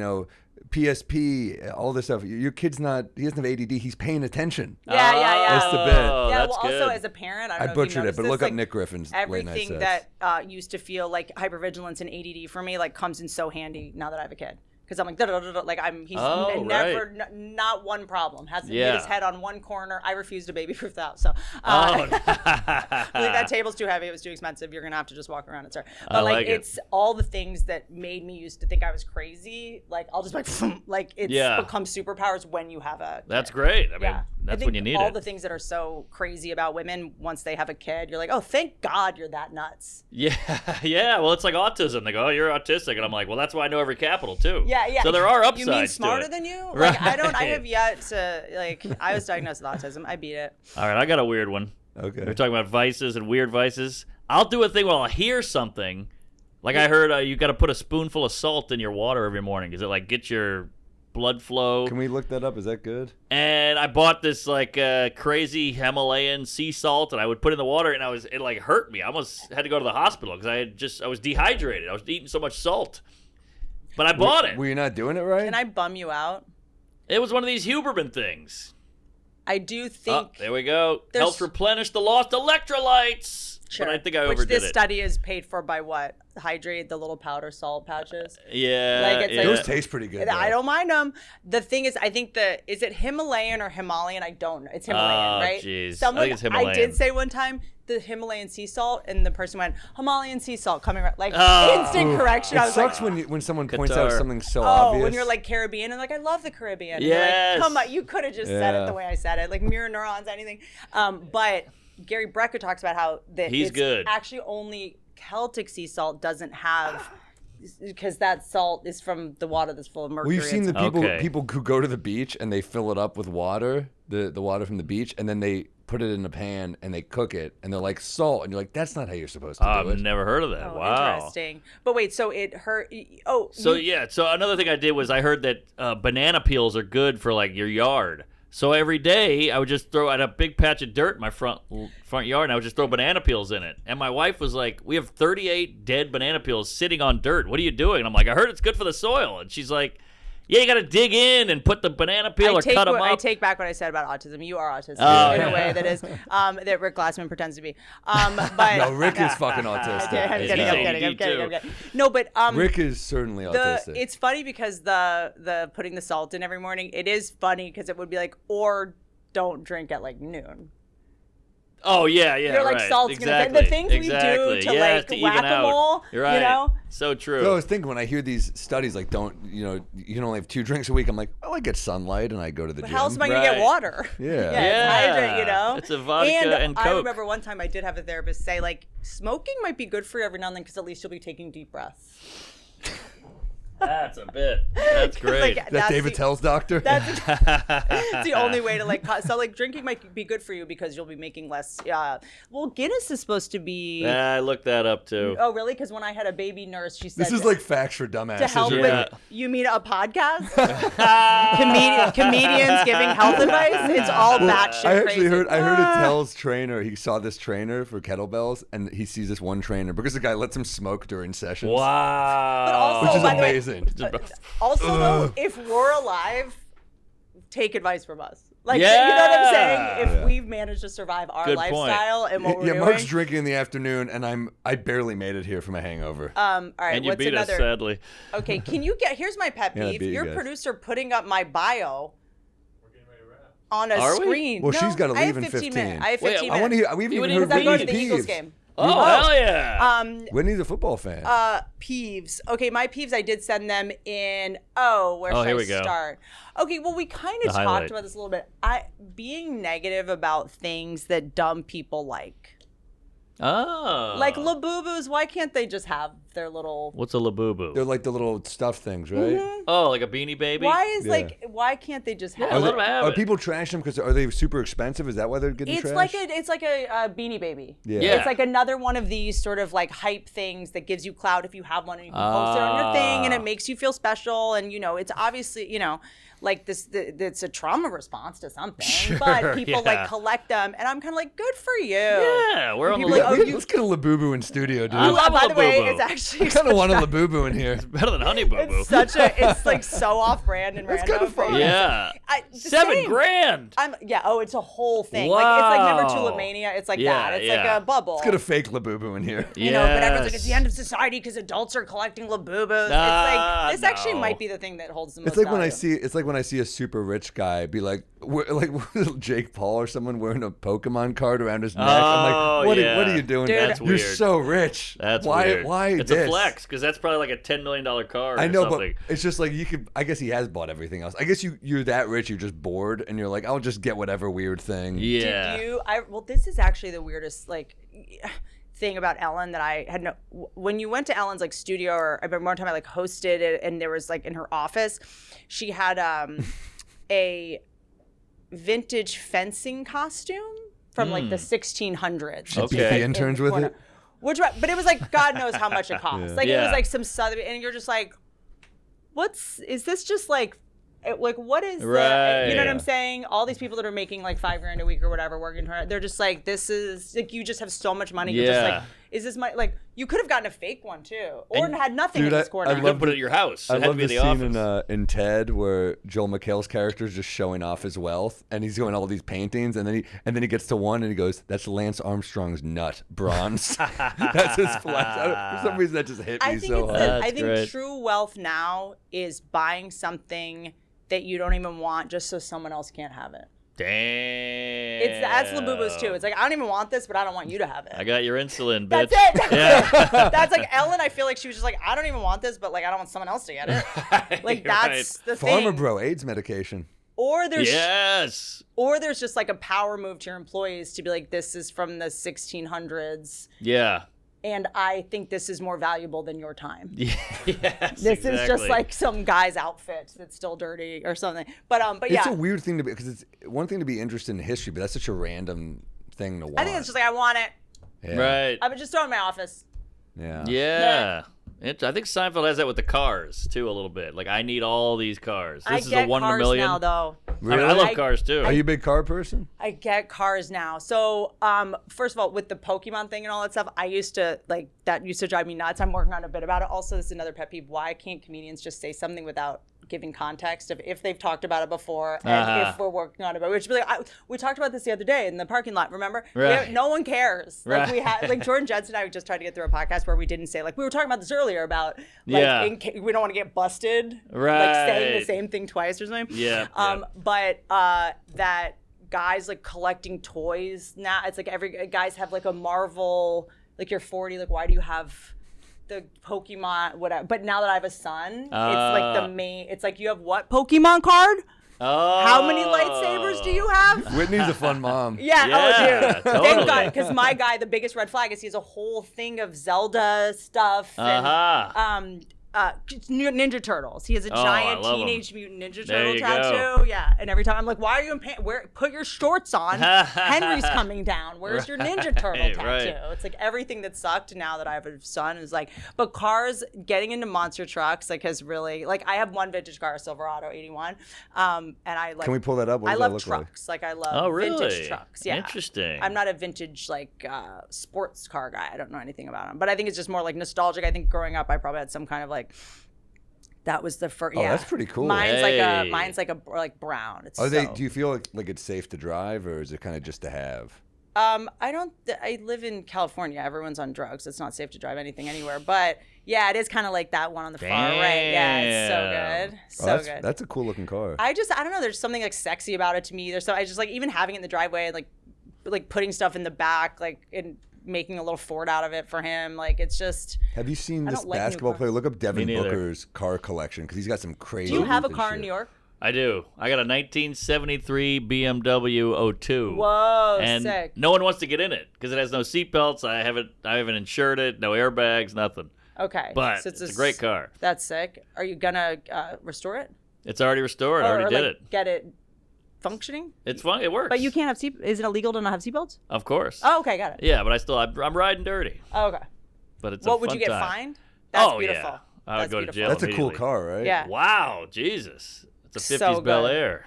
PSP, all this stuff. Your kid's not. He doesn't have ADD. He's paying attention. Yeah. That's the bit. Oh, Yeah, that's well, good. also as a parent, I I don't know if you butchered it, noticed but this, look up like, Nick Griffin's late night everything sets. that used to feel like hypervigilance and ADD for me like comes in so handy now that I have a kid. Because I'm like, like he's never, not one problem. Hasn't hit his head on one corner. I refuse to baby-proof the house. So, like that table's too heavy. It was too expensive. You're going to have to just walk around and start. But like it. It's all the things that made me used to think I was crazy. Like, I'll just like it's become superpowers when you have a kid. That's great. I mean, I that's think when you need all it. the things that are so crazy about women once they have a kid, you're like, oh, thank God you're that nuts. Yeah. Well, it's like autism. They go, oh, you're autistic. And I'm like, well, that's why I know every capital, too. Yeah. So there are upsides You mean to smarter it. than you? Right. Like, I have yet to, like, I was diagnosed with autism. I beat it. All right, I got a weird one. Okay. We're talking about vices and weird vices. I'll do a thing while I hear something. Like I heard you got to put a spoonful of salt in your water every morning. Is it like get your blood flow. Can we look that up? Is that good? And I bought this like crazy Himalayan sea salt, and I would put it in the water, and it like hurt me. I almost had to go to the hospital because I was dehydrated. I was eating so much salt. But I bought it. Were you not doing it right? Can I bum you out? It was one of these Huberman things. I do think. There we go. Helps replenish the lost electrolytes. Sure. But I think I overdid it. Which this study is paid for by what? Hydrate, the little powder salt pouches. Yeah. Like, it's Those taste pretty good. I don't mind them. The thing is, I think is it Himalayan or Himalayan? I don't know. It's Himalayan, right? Jeez. Someone, I think it's Himalayan. I did say one time the Himalayan sea salt, and the person went, Himalayan sea salt coming right. Like, instant correction. I It was sucks like, when someone Qatar. points out something so obvious. when you're like Caribbean, and like, I love the Caribbean. Yes. You're like, come on, you could have just said it Yeah. the way I said it. Like, mirror neurons, anything. But Gary Brecka talks about how He's good. Actually only Celtic sea salt doesn't have, because that salt is from the water that's full of mercury. Well, you've seen the Okay. people who go to the beach and they fill it up with water, the water from the beach, and then they put it in a pan and they cook it, and they're like salt, and you're like, that's not how you're supposed to do I've it. never heard of that. Oh, Wow. interesting. But wait, so it hurt. Oh, So so another thing I did was I heard that banana peels are good for like your yard. So every day I would just I had a big patch of dirt in my front yard, and I would just throw banana peels in it. And my wife was like, "We have 38 dead banana peels sitting on dirt. What are you doing?" And I'm like, "I heard it's good for the soil." And she's like, "Yeah, you got to dig in and put the banana peel or cut them up." I take back what I said about autism. You are autistic in yeah. a way that is that Rick Glassman pretends to be. But No, Rick is fucking autistic. I'm He's kidding. ADD No, but Rick is certainly autistic. it's funny because the putting the salt in every morning. It is funny because it would be like, or don't drink at like noon. Oh yeah, You're like, right. salt's exactly. the things exactly. we do to Yes, like to even whack-a-mole. out. You're right. You know. So true. So I was thinking when I hear these studies, like, you can only have 2 drinks a week. I'm like, well, I get sunlight and I go to the gym. How else am I gonna get Right. water? Yeah. It's hydrate, you know. It's a vodka and I Coke. remember one time I did have a therapist say like smoking might be good for you every now and then because at least you'll be taking deep breaths. That's a bit. That's great. Like, That David Tell's doctor? That's the only way to like. So like drinking might be good for you because you'll be making less. Well, Guinness is supposed to be. Yeah, I looked that up too. Oh really? Because when I had a baby nurse, she said This is like facts for dumbasses. to help or- with. You mean a podcast? Comedians giving health advice? It's all batshit I actually crazy. I heard a Tell's trainer. He saw this trainer for kettlebells, and he sees this one trainer because the guy lets him smoke during sessions. Wow. But also, Which is by the way, amazing. Also, though, if we're alive, take advice from us. Like, you know what I'm saying? If we've managed to survive our Good point. lifestyle and what we're Yeah, doing. Mark's drinking in the afternoon, and I barely made it here from a hangover. All right, and you what's beat another? us, sadly. Okay, can you here's my pet Yeah, I peeve. beat you Your guys. producer putting up my bio on a Are we? screen. Well, No, she's gotta I have leave in 15. minutes. I have Wait, 15 I want to minutes. hear. We've You even wouldn't heard Because I'm going to Whitney the Eagles Peeves. game. Oh, hell yeah. Whitney's a football fan. Peeves. Okay, my peeves, I did send them in. Where should here I we go. start? Okay, well, we kind of The talked highlight. about this a little bit. Being negative about things that dumb people like. Oh. Like Labubu's, why can't they just have their little... What's a labubu? They're like the little stuff things, right? Oh, like a beanie baby? Why can't they just have Yeah, let them have Are it. people trashing them because are they super expensive? Is that why they're getting It's trashed? like a Beanie Baby. Yeah. Yeah. It's like another one of these sort of like hype things that gives you clout if you have one and you can post it on your thing and it makes you feel special and it's obviously like this it's a trauma response to something, but people like collect them and I'm kind of like, good for you. Yeah, we're on the People like, Let's get a Labubu in studio, dude. I love by the way, Labubu. it's actually I kind of want a Labubu in here. better than Honey Boo Boo. it's like so off brand and That's random. kinda fun. Yeah. The $7 same. grand. It's a whole thing. Like it's like never Wow. Tulipmania. It's like Yeah, that. It's yeah. like a bubble. Let's get a fake Labubu in here. But everyone's like, it's the end of society because adults are collecting Labubus. It's like this actually no. might be the thing that holds the most It's like when value. I see a super rich guy be like Jake Paul or someone wearing a Pokemon card around his neck. I'm like, what are you doing? Dude, That's You're weird. so rich. That's why? weird. Why? It's this? a flex because that's probably like a $10 million card. I know, or something. but it's just like you could. I guess he has bought everything else. I guess you're that rich. You're just bored, and you're like, I'll just get whatever weird thing. Yeah. Well, this is actually the weirdest thing about Ellen that I had when you went to Ellen's like studio, or I remember one time I like hosted it and there was like in her office, she had a vintage fencing costume from like the 1600s. Okay. Keep the interns with it. But it was like God knows how much it cost. Like it Yeah. was like some southern, and you're just like, is this just like like, what is Right. you know what I'm saying? All these people that are making like $5,000 a week or whatever, working hard, they're just like, this is like, you just have so much money. You're just like, is this my, like, you could have gotten a fake one too, or had nothing in this corner. You couldn't put it at your house. I It had to love be the the scene office. in Ted where Joel McHale's character is just showing off his wealth, and he's doing all these paintings, and then he gets to one, and he goes, "That's Lance Armstrong's nut, bronze." That's his flex. For some reason, that just hit me so hard. I think great. true wealth now is buying something that you don't even want just so someone else can't have it. Damn. That's Labubu's too. It's like, I don't even want this, but I don't want you to have it. I got your insulin, bitch. That's it. Yeah. That's like Ellen. I feel like she was just like, I don't even want this, but like, I don't want someone else to get it. Like, that's the Farmer thing. Bro, AIDS medication. Or there's just like a power move to your employees to be like, this is from the 1600s. Yeah. And I think this is more valuable than your time. Yes, This is just like some guy's outfit that's still dirty or something. But yeah. It's a weird thing to be, because it's one thing to be interested in history, but that's such a random thing to want. I think it's just like, I want it. Yeah. Right. I would just throw it in my office. Yeah. Yeah. I think Seinfeld has that with the cars too a little bit. Like, I need all these cars. This I is get a 1 in a cars million. now, though. Really? I love cars too. Are you a big car person? I get cars now. So, first of all, with the Pokemon thing and all that stuff, I used to that used to drive me nuts. I'm working on a bit about it. Also, this is another pet peeve. Why can't comedians just say something without giving context of if they've talked about it before and if we're working on it? But which be like, we talked about this the other day in the parking lot. Remember? Right. No one cares. Like Right. we had Jordan Jensen and I just tried to get through a podcast where we didn't say, like, we were talking about this earlier about we don't want to get busted, like saying the same thing twice or something. Yeah. But that guys like collecting toys now, it's like every guys have like a Marvel, like you're 40, like why do you have the Pokemon, whatever? But now that I have a son, it's like the main, it's like, you have what Pokemon card? Oh. How many lightsabers do you have? Whitney's a fun mom. Yeah, Yeah, oh dude. totally. Thank God, because my guy, the biggest red flag is he has a whole thing of Zelda stuff and Ninja Turtles. He has a giant love Teenage Mutant Ninja There Turtle you tattoo. go. Yeah, and every time I'm like, why are you in pants? Put your shorts on. Henry's coming down. Where's your Ninja Turtle tattoo? Right. It's like everything that sucked now that I have a son is like, but cars, getting into monster trucks, like, has really, like, I have one vintage car, a Silverado 81, and I like. Can we pull that up? What I does that love look trucks. Like I love vintage trucks. Yeah. Interesting. I'm not a vintage sports car guy. I don't know anything about them, but I think it's just more like nostalgic. I think growing up, I probably had some kind of like. That was the first. Oh, Yeah, that's pretty cool. Mine's Hey. like a brown. It's Are so. do you feel like it's safe to drive, or is it kind of just to have? I don't. I live in California. Everyone's on drugs. It's not safe to drive anything anywhere. But yeah, it is kind of like that one on the far right. Yeah, it's so good. So good. That's a cool looking car. I don't know. There's something like sexy about it to me. I just like even having it in the driveway and like putting stuff in the back, like and making a little Ford out of it for him. Like it's just. Have you seen I this don't like new basketball cars. player? Look up Devin Me neither. Booker's car collection, because he's got some crazy. Do you have a vintage car in shit. New York? I do. I got a 1973 BMW 02. Whoa, and sick. no one wants to get in it because it has no seatbelts. I haven't insured it. No airbags. Nothing. Okay, But so it's a great car. That's sick. Are you gonna restore it? It's already restored. I Or, already did like, it. Get it functioning? It's fun. It works. But you can't have is it illegal to not have seatbelts? Of course. Oh, okay, got it. Yeah, but I'm riding dirty. Oh, okay. But it's What a would fun you get time. fined? That's Oh, beautiful. yeah. I would That's go to beautiful. jail. That's a cool immediately. car, right? Yeah. Wow, Jesus. It's a So 50s Bel good. Air.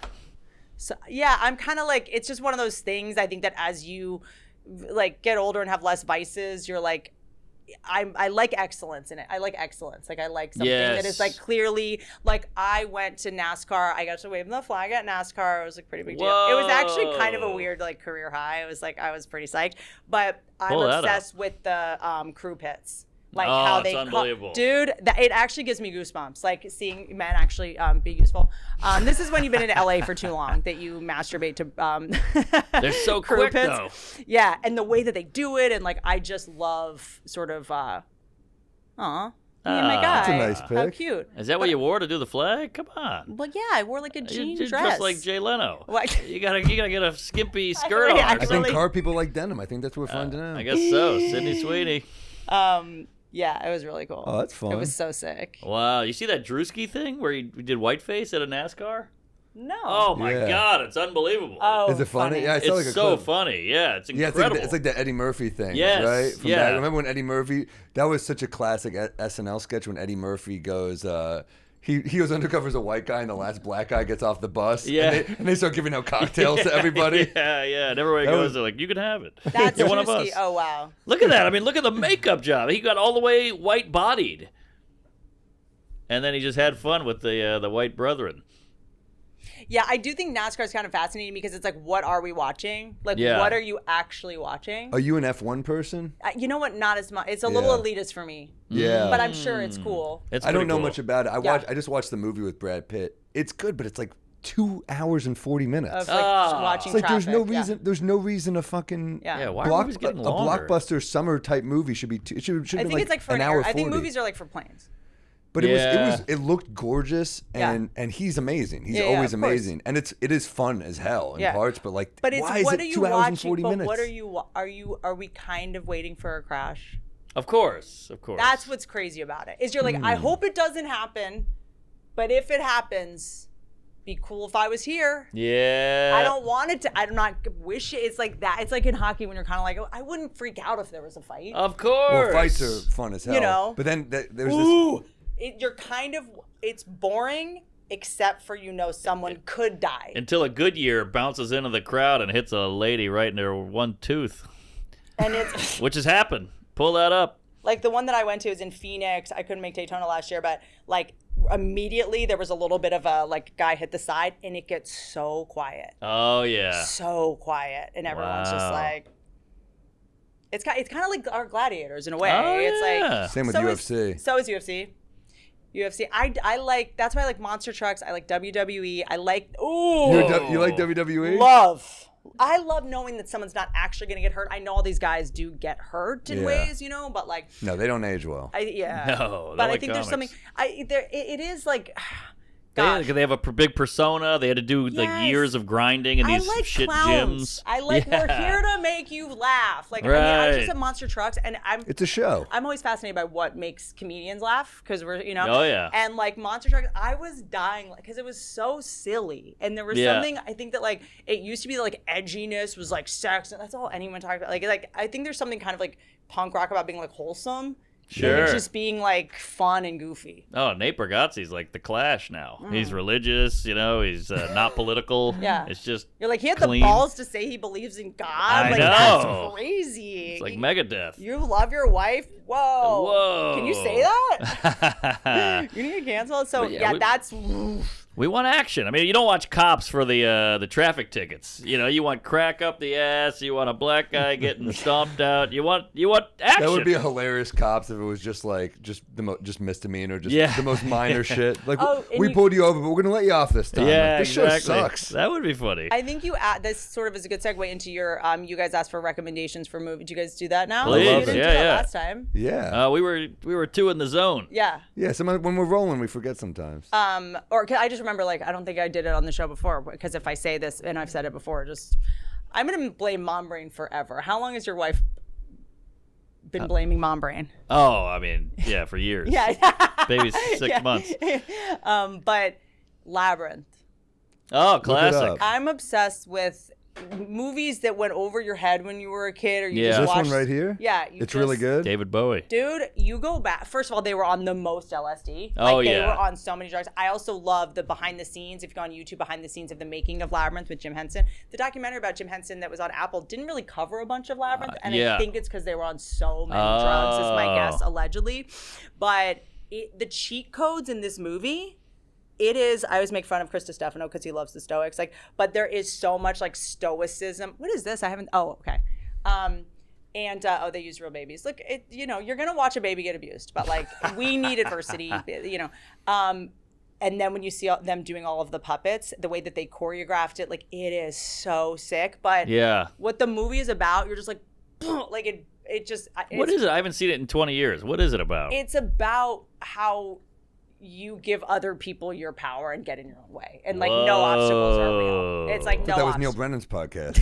So yeah, I'm kind of like, it's just one of those things. I think that as you like get older and have less vices, you're like, I like excellence in it. I like excellence. Like I like something that is like Yes. clearly like I went to NASCAR. I got to wave the flag at NASCAR. It was like pretty big deal. It was actually kind of a Whoa. weird like career high. It was like I was pretty psyched. But I'm Pull that up. obsessed with the crew pits. Like Oh, how it's they unbelievable. dude, it actually gives me goosebumps. Like seeing men actually be useful. This is when you've been in LA for too long that you masturbate to. They're so crew quick, pits. though. Yeah, and the way that they do it, and like I just love sort of. Aw, me and my guy. That's a nice How pic. cute. Is that what you wore to do the flag? Come on. Well, yeah, I wore like a jean You're dress. dressed like Jay Leno. What? You gotta get a skimpy skirt really- on. I or I think something. car people like denim. I think that's what we're finding out. I guess so. Sydney Sweeney. Yeah, it was really cool. Oh, that's fun. It was so sick. Wow. You see that Drewski thing where he did whiteface at a NASCAR? No. Oh my Yeah. God, it's unbelievable. Oh, Is it funny? Yeah, I saw it's like a so clip. funny. Yeah, it's Yeah, incredible. it's like the Eddie Murphy thing, Yes, right? From yeah. Remember when Eddie Murphy? That was such a classic SNL sketch when Eddie Murphy goes, he goes undercover as a white guy, and the last black guy gets off the bus. Yeah. And they start giving out cocktails to everybody. Yeah. And everywhere he That goes, was- they're like, you can have it. That's You're one of us. Drewski. Oh wow. Look at that. I mean, look at the makeup job. He got all the way white-bodied. And then he just had fun with the white brethren. Yeah, I do think NASCAR is kind of fascinating because it's like, what are we watching? Like, Yeah. what are you actually watching? Are you an F1 person? You know what? Not as much. It's a little elitist for me. Yeah. But I'm sure it's cool. It's I don't pretty know cool. much about it. Yeah. I just watched the movie with Brad Pitt. It's good, but it's like 2 hours and 40 minutes. Of like watching It's like traffic. there's no reason. There's no reason a fucking Yeah, why are movies getting a longer? blockbuster summer type movie should be. It should I be think like it's like for an hour. I think 40. movies are like for planes. But it looked gorgeous, and he's amazing. He's Yeah, always of course. amazing, and it is fun as hell in parts. But like, But it's why is what it are you 2 hours watching? and 40 But minutes? what are we kind of waiting for a crash? Of course. That's what's crazy about it. Is you're like, I hope it doesn't happen, but if it happens, be cool if I was here. Yeah. I don't want it to. I do not wish it. It's like that. It's like in hockey when you're kind of like, oh, I wouldn't freak out if there was a fight. Of course. Well, fights are fun as hell. You know. But then there's this. Ooh, you're kind of. It's boring, except for someone could die. Until a Goodyear bounces into the crowd and hits a lady right in her one tooth. And it's Which has happened. Pull that up. like the one that I went to is in Phoenix. I couldn't make Daytona last year, but like immediately there was a little bit of a like guy hit the side, and it gets so quiet. Oh, yeah. So quiet, and everyone's just Wow. like, it's kind of like our gladiators in a way. Oh, It's yeah. like Same with so UFC. So is UFC. I like, that's why I like monster trucks. I like WWE. I like You like WWE? I love knowing that someone's not actually going to get hurt. I know all these guys do get hurt in Yeah. ways, but like, No, they don't age well. yeah. No, but they're I like think there's something. comics. It is like, They gosh. have a big persona. They had to do like Yes. years of grinding in I these like shit clowns. gyms. I like we're Yeah. here to make you laugh. Like I just Right. have monster trucks, and It's a show. I'm always fascinated by what makes comedians laugh because we're Oh, yeah. and like monster trucks, I was dying because it was so silly, and there was Yeah. something I think that like it used to be like edginess was like sex, and that's all anyone talked about. Like I think there's something kind of like punk rock about being like wholesome. Sure. And it's just being like fun and goofy. Oh, Nate Bargatze's like the Clash now. He's religious, he's not political. Yeah. It's just You're like, he had clean. the balls to say he believes in God. I like know. that's crazy. It's like Megadeth. You love your wife? Whoa. Whoa. Can you say that? You need to cancel it. So But yeah, that's We want action. I mean, you don't watch Cops for the traffic tickets. You want crack up the ass. You want a black guy getting stomped out. You want action. That would be a hilarious Cops if it was just misdemeanor, just the most minor shit. Like Oh, and we you- pulled you over, but we're gonna let you off this time. Yeah, Like, this exactly. show sucks. That would be funny. I think you add this sort of is a good segue into your you guys asked for recommendations for movies. Do you guys do that now? Please, You didn't do yeah, that yeah. last time. Yeah, we were two in the zone. Yeah. yeah. When we're rolling, we forget sometimes. Or I just remember like I don't think I did it on the show before because if I say this and I've said it before, I'm gonna blame mom brain forever. How long has your wife been blaming mom brain? Oh, I mean, yeah, for years. Yeah. Baby's 6 months. But Labyrinth. Oh, classic. up. I'm obsessed with movies that went over your head when you were a kid, or you Yeah. just This watched. one right here. Yeah, It's really good. David Bowie. Dude, you go back. First of all, they were on the most LSD. Oh, Like, they yeah. were on so many drugs. I also love the behind the scenes. If you go on YouTube, behind the scenes of the making of Labyrinth with Jim Henson. The documentary about Jim Henson that was on Apple didn't really cover a bunch of Labyrinth. And yeah. I think it's because they were on so many drugs, is my guess, allegedly. But the cheat codes in this movie. It is. I always make fun of Chris Stefano because he loves the Stoics. Like, but there is so much like stoicism. What is this? I haven't. Oh, okay. And they use real babies. Look, you're gonna watch a baby get abused, but like we need adversity. And then when you see them doing all of the puppets, the way that they choreographed it, like it is so sick. But Yeah. what the movie is about, you're just like, like it just. What is it? I haven't seen it in 20 years. What is it about? It's about how you give other people your power and get in your own way, and like no obstacles are real. It's like no. That was Neil obstacles. Brennan's podcast.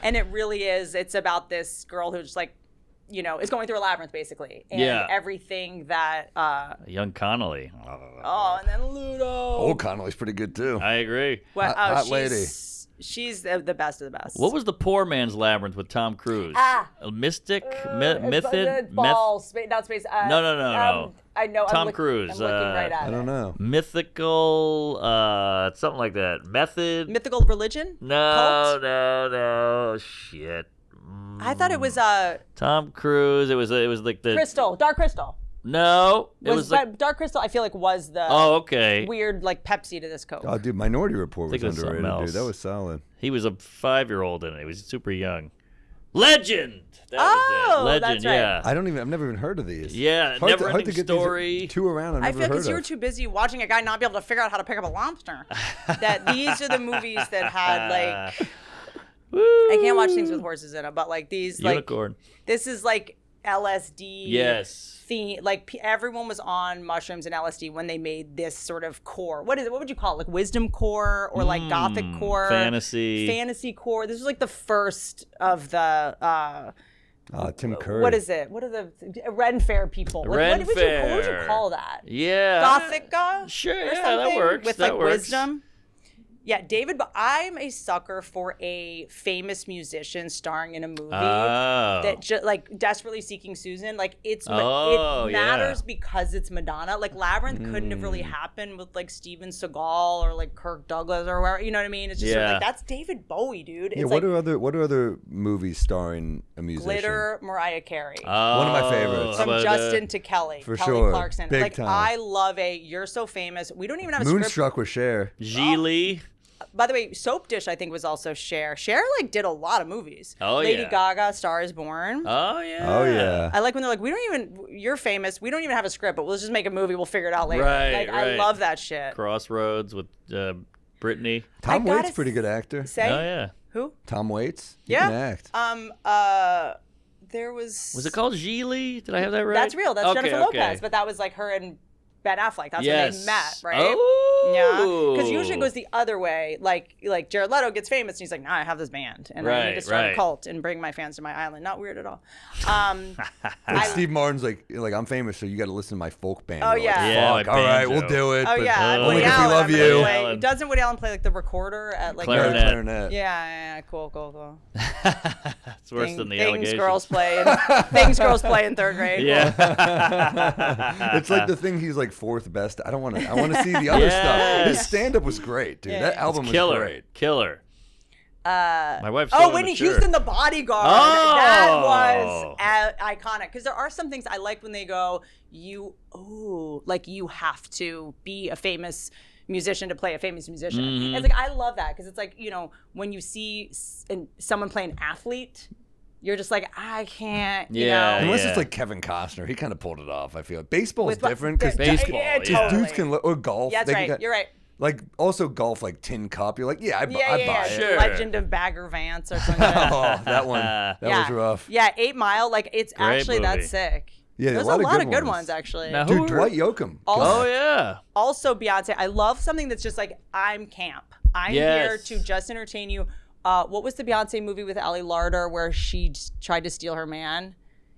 And it really is. It's about this girl who just like, is going through a labyrinth basically, and Yeah. everything that. Young Connolly. Oh, and then Ludo. Old Connolly's pretty good too. I agree. Well, hot she's lady. She's the best of the best. What was the poor man's labyrinth with Tom Cruise? Mystic, Mythid, balls, not space. No. I know. Tom Cruise. I'm looking right at I don't know. Mythical, something like that. Method. Mythical religion. No, Cult? no. Shit. I thought it was Tom Cruise. It was like the Dark Crystal. No, it was like Dark Crystal. I feel like was the okay. weird like Pepsi to this Coke. Oh, dude, Minority Report was underrated, else. dude. That was solid. He was a 5-year-old in it. He was super young. Legend. That Oh, was it. Legend, that's right. yeah. I've never even heard of these. Yeah, Hard never to ending get story. These two around. I I've feel never because heard you were of. too busy watching a guy not be able to figure out how to pick up a lobster. That these are the movies that had like. I can't watch things with horses in it, but like these Unicorn. like this is like LSD. Yes. Theme, like everyone was on mushrooms and LSD when they made this sort of core. What is it? What would you call it? Like wisdom core or like gothic core? Fantasy core. This was like the first of the. Tim Curry. What is it? What are the Ren Fair people? Like, Ren what would you call that? Yeah. Gothic. Sure. Or Yeah, something? that works. With that like works. wisdom. Yeah, David, but I'm a sucker for a famous musician starring in a movie that just like Desperately Seeking Susan. Like it matters because it's Madonna. Like Labyrinth couldn't have really happened with like Steven Seagal or like Kirk Douglas or whatever. You know what I mean? It's just sort of like that's David Bowie, dude. It's Yeah. like what are other movies starring a musician? Glitter, Mariah Carey. One of my favorites. From Justin to Kelly. For Kelly sure. Clarkson. Big like time. I love You're So Famous. We don't even have a script. Moonstruck with Cher. Geely. By the way, Soap Dish, I think, was also Cher. Cher, like, did a lot of movies. Oh, Lady yeah. Gaga, Star is Born. Oh, yeah. Oh, yeah. I like when they're like, you're famous. We don't even have a script, but let's just make a movie. We'll figure it out later. Right, I love that shit. Crossroads with Brittany. Tom Waits, pretty good actor. Say? Oh, yeah. Who? Tom Waits. He Yeah. can act. There was... Was it called Geely? Did I have that right? That's real. That's Okay, Jennifer okay. Lopez. But that was like her and Ben Affleck. That's Yes. when they met, right? Oh. Yeah. Because usually it goes the other way. Like Jared Leto gets famous and he's like, nah, I have this band. And I need to start a cult and bring my fans to my island. Not weird at all. Steve Martin's like I'm famous, so you got to listen to my folk band. Oh, You're yeah. Like, Yeah, fuck, my all right, banjo. we'll do it. Oh, but yeah. only Woody if we Allen, love I'm you. gonna play- Allen. Doesn't Woody Allen play like the recorder at like... Clarinet. Yeah. Cool. It's worse than the things allegations. girls play in third grade. Yeah. It's like the thing he's like fourth best. I want to see the other stuff. His stand up was great, dude. Yeah. That album was Killer. great. Killer. My wife's Oh, so Whitney immature. Houston, The Bodyguard. Oh. That was iconic. Because there are some things I like when they go, you have to be a famous musician to play a famous musician. Mm-hmm. It's like, I love that. Because it's like, when you see someone play an athlete, you're just like, I can't, you Yeah. know. Unless it's like Kevin Costner, he kind of pulled it off. I feel baseball's With- different because Baseball, yeah. dudes can or golf. Yeah, that's they right. can- You're right. Like also golf, like tin cup. You're like, I buy it. Sure. Legend of Bagger Vance or something. Oh, that one. That was rough. Yeah, 8 Mile. Like, it's Great actually movie. that's sick. Yeah, There's a lot of good ones actually. Now, Dude, who Dwight Yoakam. Oh, yeah. Also, Beyonce. I love something that's just like, I'm camp. I'm Yes. here to just entertain you. What was the Beyonce movie with Ali Larter where she tried to steal her man?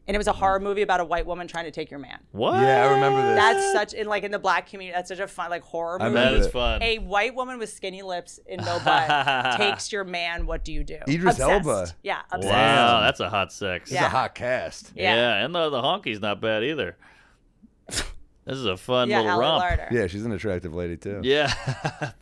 And it was a horror movie about a white woman trying to take your man. What? Yeah, I remember this. That's such in the black community. That's such a fun horror movie. That remember is it. fun. A white woman with skinny lips and no butt takes your man. What do you do? Idris Obsessed. Elba. Yeah, obsessed. Wow, that's a hot sex. This Yeah. is a hot cast. Yeah. And the honky's not bad either. This is a fun Yeah, little Ali romp. Larter. Yeah, she's an attractive lady too. Yeah.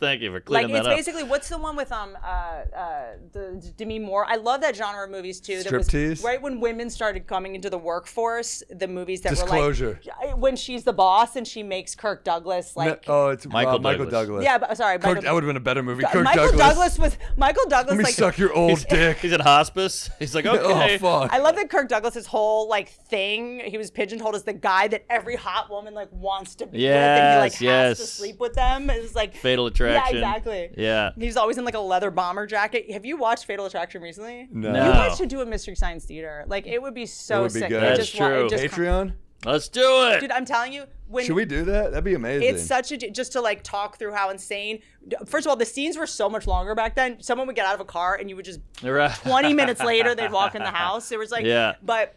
Thank you for Like cleaning it's that up. basically what's the one with the Demi Moore? I love that genre of movies too. That was Striptease? right when women started coming into the workforce. The movies that Disclosure. were like when she's the boss and she makes Kirk Douglas like. No, it's Michael Michael Douglas. Douglas. Yeah, but sorry, Kirk, Michael, that would have been a better movie. Kirk Michael Douglas. Michael Douglas Let me like suck your old dick. He's in hospice. He's like, okay. Oh fuck. I love that Kirk Douglas's whole thing. He was pigeonholed as the guy that every hot woman wants to be with, and he has to sleep with them. It's like Fatal Attraction. Yeah, exactly. Yeah. He's always in a leather bomber jacket. Have you watched Fatal Attraction recently? No. No. You guys should do a Mystery Science Theater. It would be so It would be sick. good. It That's true. Patreon? Let's do it. Dude, I'm telling you, when Should we do that? That'd be amazing. it's such a just to talk through how insane. First of all, the scenes were so much longer back then. Someone would get out of a car and you would just Right. 20 minutes later they'd walk in the house. It was Yeah. but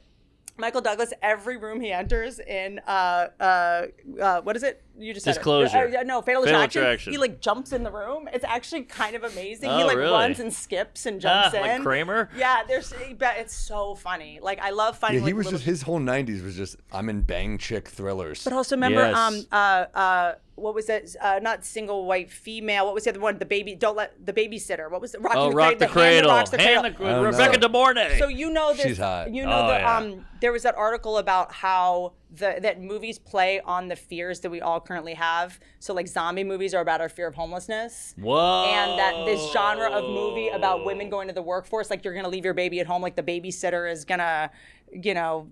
Michael Douglas, every room he enters in, what is it? You just said Disclosure. it. No, Fatal Attraction. He like jumps in the room. It's actually kind of amazing. He like runs and skips and jumps in. Like Kramer? Yeah, it's so funny. Like I love finding. Yeah, he like, was little... just his whole '90s was just I'm in bang chick thrillers. But also remember, Yes. what was it? Not Single White Female. What was the other one? The baby. Don't let the babysitter. What was it? Rock the Cradle. Rebecca De Mornay. So you know this. She's hot. You know there was that article about how that movies play on the fears that we all currently have. So like zombie movies are about our fear of homelessness. Whoa. And that this genre of movie about women going to the workforce, like you're gonna leave your baby at home, like the babysitter is gonna,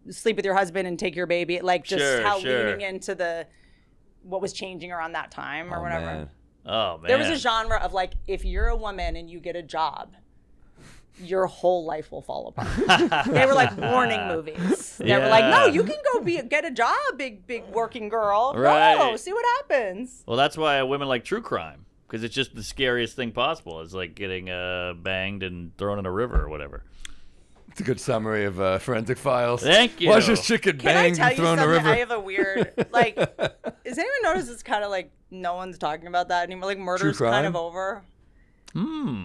sleep with your husband and take your baby. Like just leaning into what was changing around that time or whatever. Man. Oh man. There was a genre of like, if you're a woman and you get a job, your whole life will fall apart. They were like warning movies. They were like, no, you can go get a job, big working girl. Right. No, see what happens. Well, that's why women like true crime, because it's just the scariest thing possible. It's like getting banged and thrown in a river or whatever. It's a good summary of Forensic Files. Thank you. Watch this chicken banged and thrown in a river. I have a weird, like, does anyone notice it's kind of like no one's talking about that anymore? Like murder's kind of over.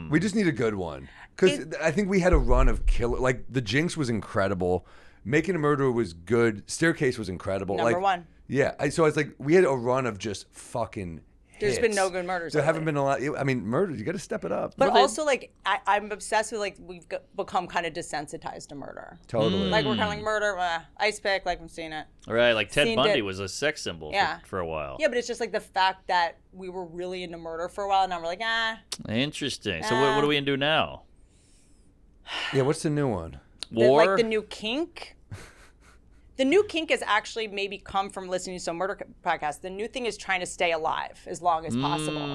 We just need a good one. Because I think we had a run of killer. Like, The Jinx was incredible. Making a Murderer was good. Staircase was incredible. Number one. Yeah. So it's like, we had a run of just fucking hits. There's been no good murders. There haven't been a lot. I mean, murders, you got to step it up. But also, like, I'm obsessed with, like, we've become kind of desensitized to murder. Totally. Like, we're kind of like, murder, ice pick, like, I'm seeing it. Right, like Ted Bundy was a sex symbol for a while. Yeah, but it's just like the fact that we were really into murder for a while, and now we're like, Interesting. So what are we into now? Yeah, what's the new one? War? Like the new kink. The new kink has actually maybe come from listening to some murder podcasts. The new thing is trying to stay alive as long as possible.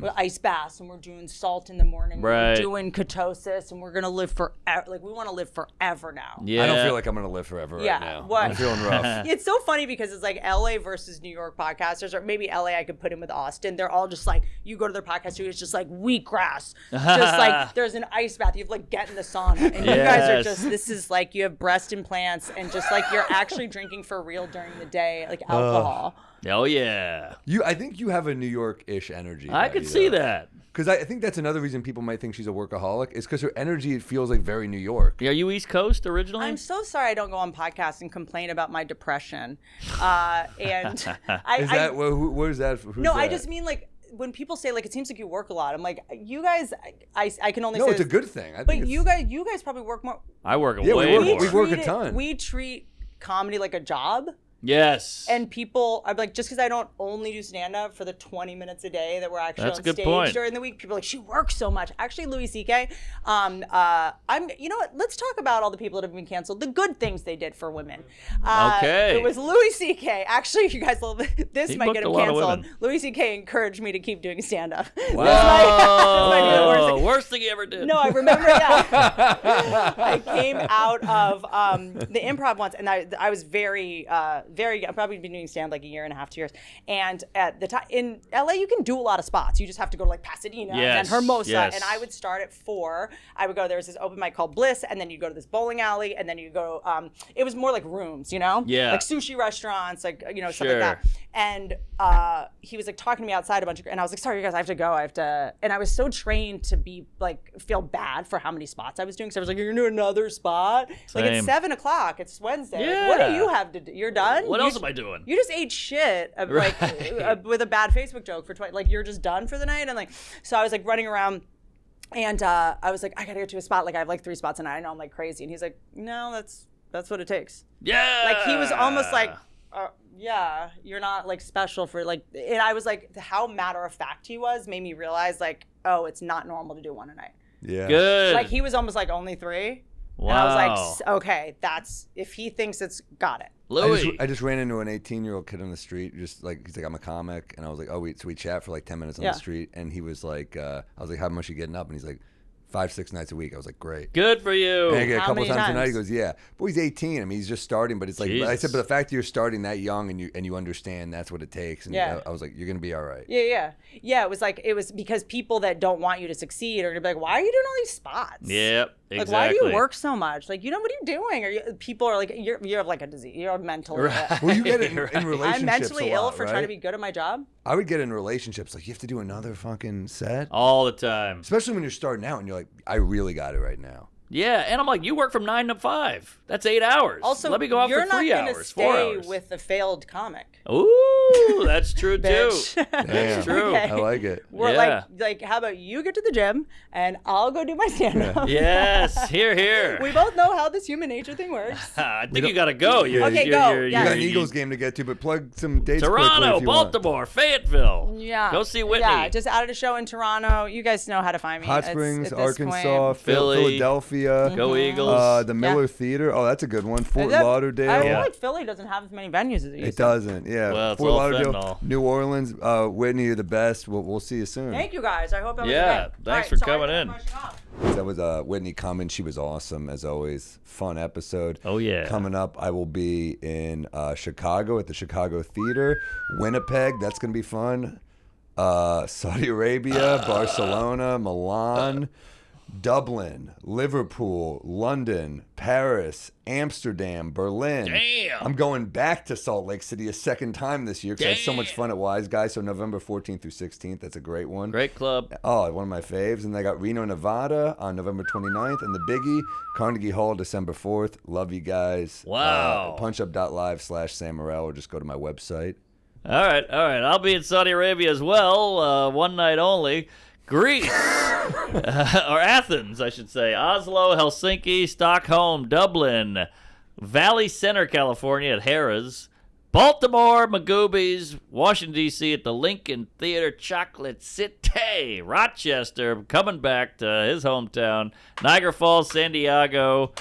With ice baths, and we're doing salt in the morning. Right. We're doing ketosis, and we're going to live forever. Like, we want to live forever now. Yeah. I don't feel like I'm going to live forever right now. What? I'm feeling rough. It's so funny because it's like LA versus New York podcasters, or maybe LA I could put in with Austin. They're all just like, you go to their podcast, it's just like wheatgrass. Just like, there's an ice bath. You have like, get in the sauna. And you guys are just, this is like, you have breast implants, and just like, you're actually drinking for real during the day, like alcohol. Oh, yeah. I think you have a New York-ish energy. I could see that. Because I think that's another reason people might think she's a workaholic, is because her energy, it feels like very New York. Are you East Coast originally? I'm so sorry I don't go on podcasts and complain about my depression. And Is that, where's that? Who's no, that? I just mean like, when people say like, it seems like you work a lot, I'm like, you guys, I can only say No, it's this, a good thing. but you guys probably work more. I work Yeah, way more. we work a ton. We treat comedy like a job. Yes. And people are like, just because I don't only do stand-up for the 20 minutes a day that we're actually That's a on good stage point. during the week, people are like, she works so much. Actually, Louis C.K., you know what? Let's talk about all the people that have been canceled, the good things they did for women. Okay. It was Louis C.K. Actually, you guys will, this He might get booked him a lot of canceled. women. Louis C.K. encouraged me to keep doing stand-up. Wow. This might be the worst thing. Worst thing you ever did. No, I remember, I came out of the improv once, and I was very, I've probably been doing stand like a year and a half, 2 years. And at the time, in LA, you can do a lot of spots. You just have to go to like Pasadena and Hermosa. Yes. And I would start at 4. I would go, there was this open mic called Bliss, and then you go to this bowling alley, and then you go, it was more like rooms, you know? Yeah. Like sushi restaurants, like, you know, stuff like that. And he was like talking to me outside a bunch of, and I was like, sorry, you guys, I have to go. And I was so trained to be like, feel bad for how many spots I was doing. So I was like, you're gonna do another spot? Like, it's 7 o'clock, it's Wednesday. Yeah. Like, what do you have to do? You're done? What else am I doing? You just ate shit like with a bad Facebook joke for 20, like you're just done for the night. And like, so I was like running around, and I was like, I gotta get to a spot. Like, I have like 3 spots, and I know I'm like crazy. And he's like, no, that's what it takes. Yeah. Like, he was almost like, yeah, you're not like special for like, and I was like, how matter of fact he was made me realize like, oh, it's not normal to do one a night. Yeah. Good. Like, he was almost like only 3. Wow. And I was like, okay, that's, if he thinks it's, got it. Louis. I just ran into an 18-year-old kid on the street, just like, he's like, I'm a comic, and I was like, oh, so we chat for like 10 minutes on the street, and he was like, I was like, how much are you getting up? And he's like, 5-6 nights a week. I was like, great. Good for you. And I get a How couple many times a night. He times? goes, yeah. But he's 18. I mean, he's just starting. But it's like I said, Jesus. but the fact that you're starting that young and you understand that's what it takes. And Yeah. I was like, you're gonna be all right. Yeah. It was because people that don't want you to succeed are gonna be like, why are you doing all these spots? Yep. Like, why do you work so much? Like, what are you doing? People are like, you have like a disease. You're mentally ill. Well, you get it in relationships. I'm mentally a lot, ill for right? trying to be good at my job. I would get in relationships like you have to do another fucking set all the time, especially when you're starting out and you're like, I really got it right now. Yeah, and I'm like, you work from 9 to 5. That's 8 hours. Also, let me go out for 3 hours, 4 hours. You're not going to stay with the failed comic. Ooh, that's true too. That's true. Okay. I like it. We're like, how about you get to the gym and I'll go do my stand-up? Yes, here. We both know how this human nature thing works. I think you got to go. Okay, go. You got an Eagles game to get to, but plug some dates Toronto, quickly if you Baltimore, want. Fayetteville. Yeah. Go see Whitney. Yeah, just added a show in Toronto. You guys know how to find me. Hot Springs, Arkansas, Philly. Philadelphia. Go Eagles. The Miller Theater. Oh, that's a good one. Fort I Lauderdale. feel like Philly doesn't have as many venues as it used It doesn't. Yeah. Well, it's Fort all Lauderdale, fentanyl. New Orleans, Whitney, you're the best. We'll see you soon. Thank you guys. I hope that was Thanks great. All right, for sorry coming in. rushing off. That was Whitney Cummings. She was awesome as always. Fun episode. Oh yeah. Coming up, I will be in Chicago at the Chicago Theater, Winnipeg. That's gonna be fun. Saudi Arabia, Barcelona, Milan, Dublin, Liverpool, London, Paris, Amsterdam, Berlin. Damn. I'm going back to Salt Lake City a second time this year because I had so much fun at Wise Guys. So November 14th through 16th. That's a great one. Great club. Oh, one of my faves. And I got Reno, Nevada on November 29th. And the biggie, Carnegie Hall, December 4th. Love you guys. Wow. Punchup.live/Sam Morril, or just go to my website. All right. I'll be in Saudi Arabia as well, one night only. Greece, or Athens, I should say. Oslo, Helsinki, Stockholm, Dublin, Valley Center, California at Harrah's, Baltimore, Magoobies, Washington, D.C. at the Lincoln Theater, Chocolate City, Rochester, coming back to his hometown, Niagara Falls, San Diego,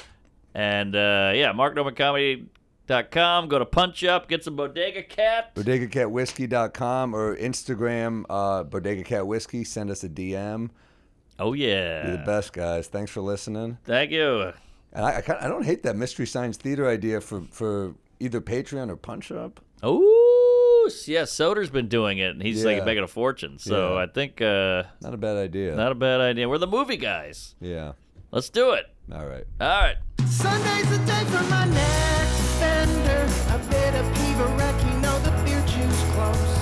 and, MarkNormanComedy.com. Go to Punch Up, get some Bodega Cat. BodegaCatWhiskey.com or Instagram, Bodega Cat Whiskey. Send us a DM. Oh, yeah. You're the best, guys. Thanks for listening. Thank you. And I don't hate that Mystery Science Theater idea for either Patreon or Punch Up. Oh, yeah, Soder's been doing it, and he's like Yeah. making a fortune. So Yeah. I think Not a bad idea. not a bad idea. We're the movie guys. Yeah. Let's do it. All right. All right. Sunday's the day for my next offender. A bit of Peeves, you know the beer juice close.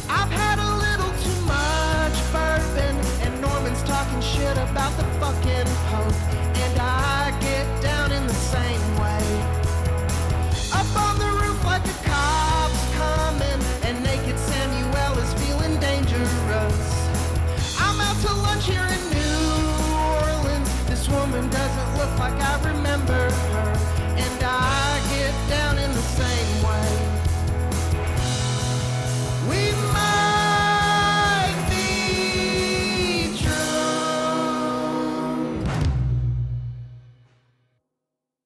I've had a little too much bourbon, and Norman's talking shit about the fucking Pope, and I get down in the same way. Up on the roof like a cop's coming, and naked Samuel is feeling dangerous. I'm out to lunch here in New Orleans. This woman doesn't look like I remember her, and I